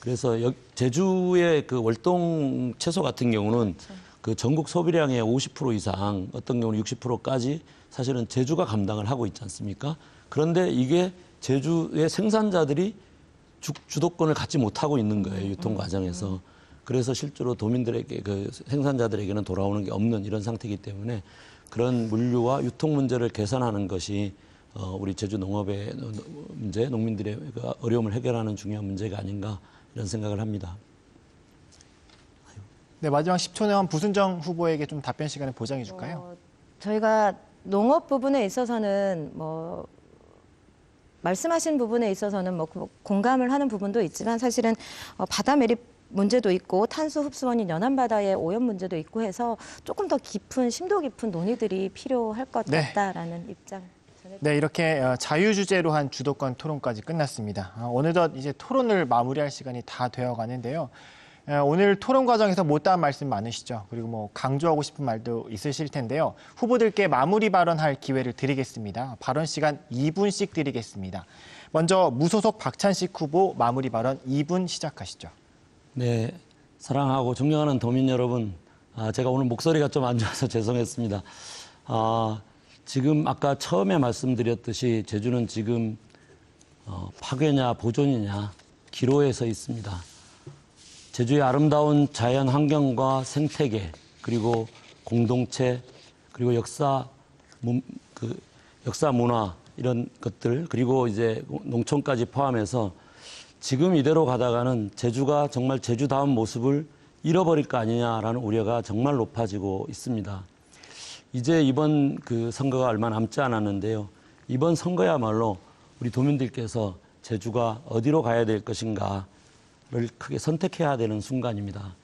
그래서 제주의 그 월동 채소 같은 경우는 그 전국 소비량의 50% 이상 어떤 경우는 60%까지 사실은 제주가 감당을 하고 있지 않습니까? 그런데 이게 제주의 생산자들이 주도권을 갖지 못하고 있는 거예요. 유통 과정에서. 그래서 실제로 도민들에게 그 생산자들에게는 돌아오는 게 없는 이런 상태이기 때문에 그런 물류와 유통 문제를 개선하는 것이 우리 제주 농업의 문제, 농민들의 어려움을 해결하는 중요한 문제가 아닌가 이런 생각을 합니다. 네, 마지막 10초 내에 부순정 후보에게 좀 답변 시간을 보장해 줄까요? 저희가 농업 부분에 있어서는 말씀하신 부분에 있어서는 공감을 하는 부분도 있지만 사실은 바다 매립 문제도 있고 탄소 흡수원인 연안바다의 오염 문제도 있고 해서 조금 더 깊은 심도 깊은 논의들이 필요할 것 네. 같다라는 입장. 네, 이렇게 자유주제로 한 주도권 토론까지 끝났습니다. 어느덧 이제 토론을 마무리할 시간이 다 되어 가는데요. 오늘 토론 과정에서 못다한 말씀 많으시죠. 그리고 강조하고 싶은 말도 있으실 텐데요. 후보들께 마무리 발언할 기회를 드리겠습니다. 발언 시간 2분씩 드리겠습니다. 먼저 무소속 박찬식 후보 마무리 발언 2분 시작하시죠. 네, 사랑하고 존경하는 도민 여러분, 제가 오늘 목소리가 좀 안 좋아서 죄송했습니다. 지금 아까 처음에 말씀드렸듯이 제주는 지금 파괴냐 보존이냐 기로에 서 있습니다. 제주의 아름다운 자연 환경과 생태계, 그리고 공동체, 그리고 역사 문화 이런 것들, 그리고 이제 농촌까지 포함해서 지금 이대로 가다가는 제주가 정말 제주다운 모습을 잃어버릴 거 아니냐라는 우려가 정말 높아지고 있습니다. 이제 이번 선거가 얼마 남지 않았는데요. 이번 선거야말로 우리 도민들께서 제주가 어디로 가야 될 것인가를 크게 선택해야 되는 순간입니다.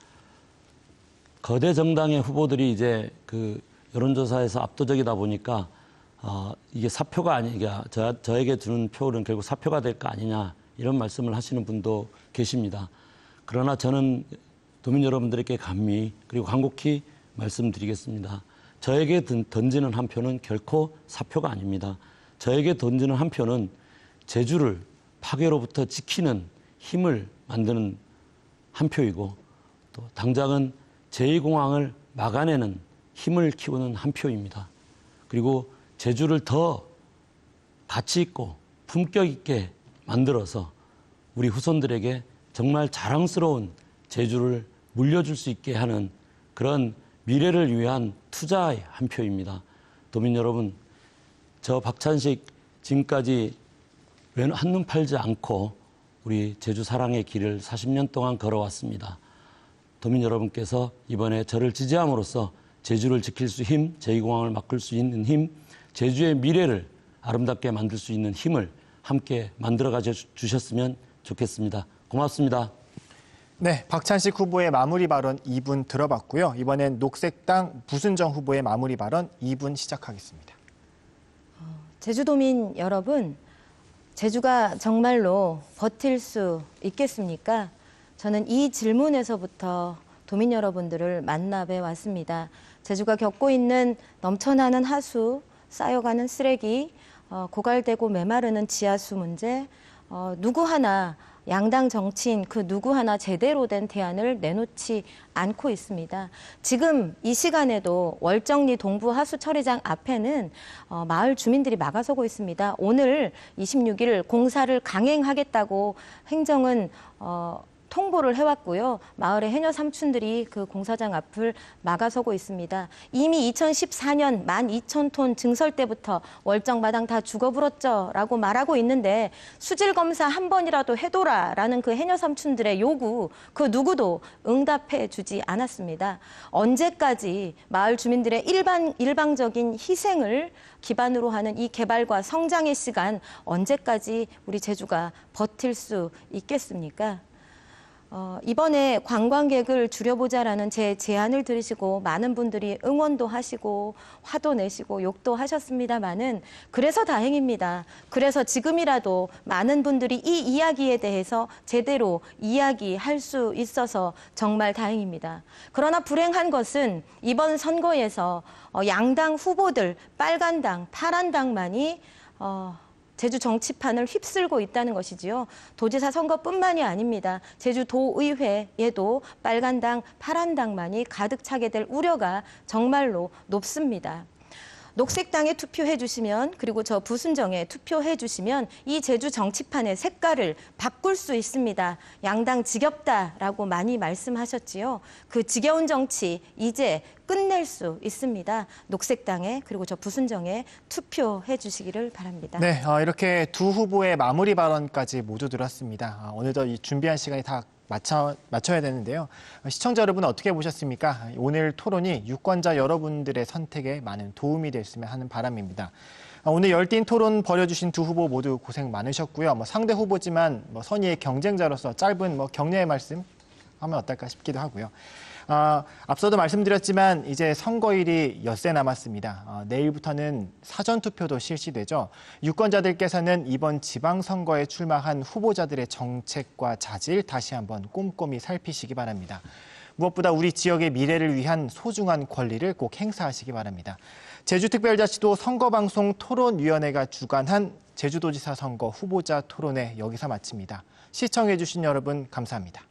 거대 정당의 후보들이 이제 여론조사에서 압도적이다 보니까 이게 사표가 아니냐, 저에게 주는 표는 결국 사표가 될 거 아니냐 이런 말씀을 하시는 분도 계십니다. 그러나 저는 도민 여러분들에게 감히 그리고 간곡히 말씀드리겠습니다. 저에게 던지는 한 표는 결코 사표가 아닙니다. 저에게 던지는 한 표는 제주를 파괴로부터 지키는 힘을 만드는 한 표이고 또 당장은 제2공항을 막아내는 힘을 키우는 한 표입니다. 그리고 제주를 더 가치 있고 품격 있게 만들어서 우리 후손들에게 정말 자랑스러운 제주를 물려줄 수 있게 하는 그런 미래를 위한 투자의 한 표입니다. 도민 여러분, 저 박찬식 지금까지 한눈 팔지 않고 우리 제주 사랑의 길을 40년 동안 걸어왔습니다. 도민 여러분께서 이번에 저를 지지함으로써 제주를 지킬 수 힘, 제2공항을 막을 수 있는 힘, 제주의 미래를 아름답게 만들 수 있는 힘을 함께 만들어가 주셨으면 좋겠습니다. 고맙습니다. 네, 박찬식 후보의 마무리 발언 2분 들어봤고요. 이번엔 녹색당 부순정 후보의 마무리 발언 2분 시작하겠습니다. 제주도민 여러분, 제주가 정말로 버틸 수 있겠습니까? 저는 이 질문에서부터 도민 여러분들을 만나 뵈왔습니다. 제주가 겪고 있는 넘쳐나는 하수, 쌓여가는 쓰레기, 고갈되고 메마르는 지하수 문제, 누구 하나 양당 정치인 누구 하나 제대로 된 대안을 내놓지 않고 있습니다. 지금 이 시간에도 월정리 동부 하수 처리장 앞에는 마을 주민들이 막아서고 있습니다. 오늘 26일 공사를 강행하겠다고 행정은 통보를 해왔고요. 마을의 해녀 삼촌들이 그 공사장 앞을 막아서고 있습니다. 이미 2014년 12,000톤 증설 때부터 월정마당 다 죽어불었죠 라고 말하고 있는데 수질 검사 한 번이라도 해둬라라는 그 해녀 삼촌들의 요구 그 누구도 응답해 주지 않았습니다. 언제까지 마을 주민들의 일방적인 희생을 기반으로 하는 이 개발과 성장의 시간 언제까지 우리 제주가 버틸 수 있겠습니까? 이번에 관광객을 줄여보자라는 제 제안을 들으시고 많은 분들이 응원도 하시고 화도 내시고 욕도 하셨습니다마는 그래서 다행입니다. 그래서 지금이라도 많은 분들이 이 이야기에 대해서 제대로 이야기할 수 있어서 정말 다행입니다. 그러나 불행한 것은 이번 선거에서 양당 후보들 빨간당, 파란당만이 제주 정치판을 휩쓸고 있다는 것이지요. 도지사 선거뿐만이 아닙니다. 제주도의회에도 빨간당, 파란당만이 가득 차게 될 우려가 정말로 높습니다. 녹색당에 투표해 주시면 그리고 저 부순정에 투표해 주시면 이 제주 정치판의 색깔을 바꿀 수 있습니다. 양당 지겹다라고 많이 말씀하셨지요. 그 지겨운 정치 이제 끝낼 수 있습니다. 녹색당에 그리고 저 부순정에 투표해 주시기를 바랍니다. 네, 이렇게 두 후보의 마무리 발언까지 모두 들었습니다. 어느덧 이 준비한 시간이 다 맞춰야 되는데요. 시청자 여러분 어떻게 보셨습니까? 오늘 토론이 유권자 여러분들의 선택에 많은 도움이 됐으면 하는 바람입니다. 오늘 열띤 토론 벌여주신 두 후보 모두 고생 많으셨고요. 상대 후보지만 선의의 경쟁자로서 짧은 격려의 말씀 하면 어떨까 싶기도 하고요. 앞서도 말씀드렸지만 이제 선거일이 엿새 남았습니다. 내일부터는 사전투표도 실시되죠. 유권자들께서는 이번 지방선거에 출마한 후보자들의 정책과 자질 다시 한번 꼼꼼히 살피시기 바랍니다. 무엇보다 우리 지역의 미래를 위한 소중한 권리를 꼭 행사하시기 바랍니다. 제주특별자치도 선거방송 토론위원회가 주관한 제주도지사 선거 후보자 토론회 여기서 마칩니다. 시청해주신 여러분 감사합니다.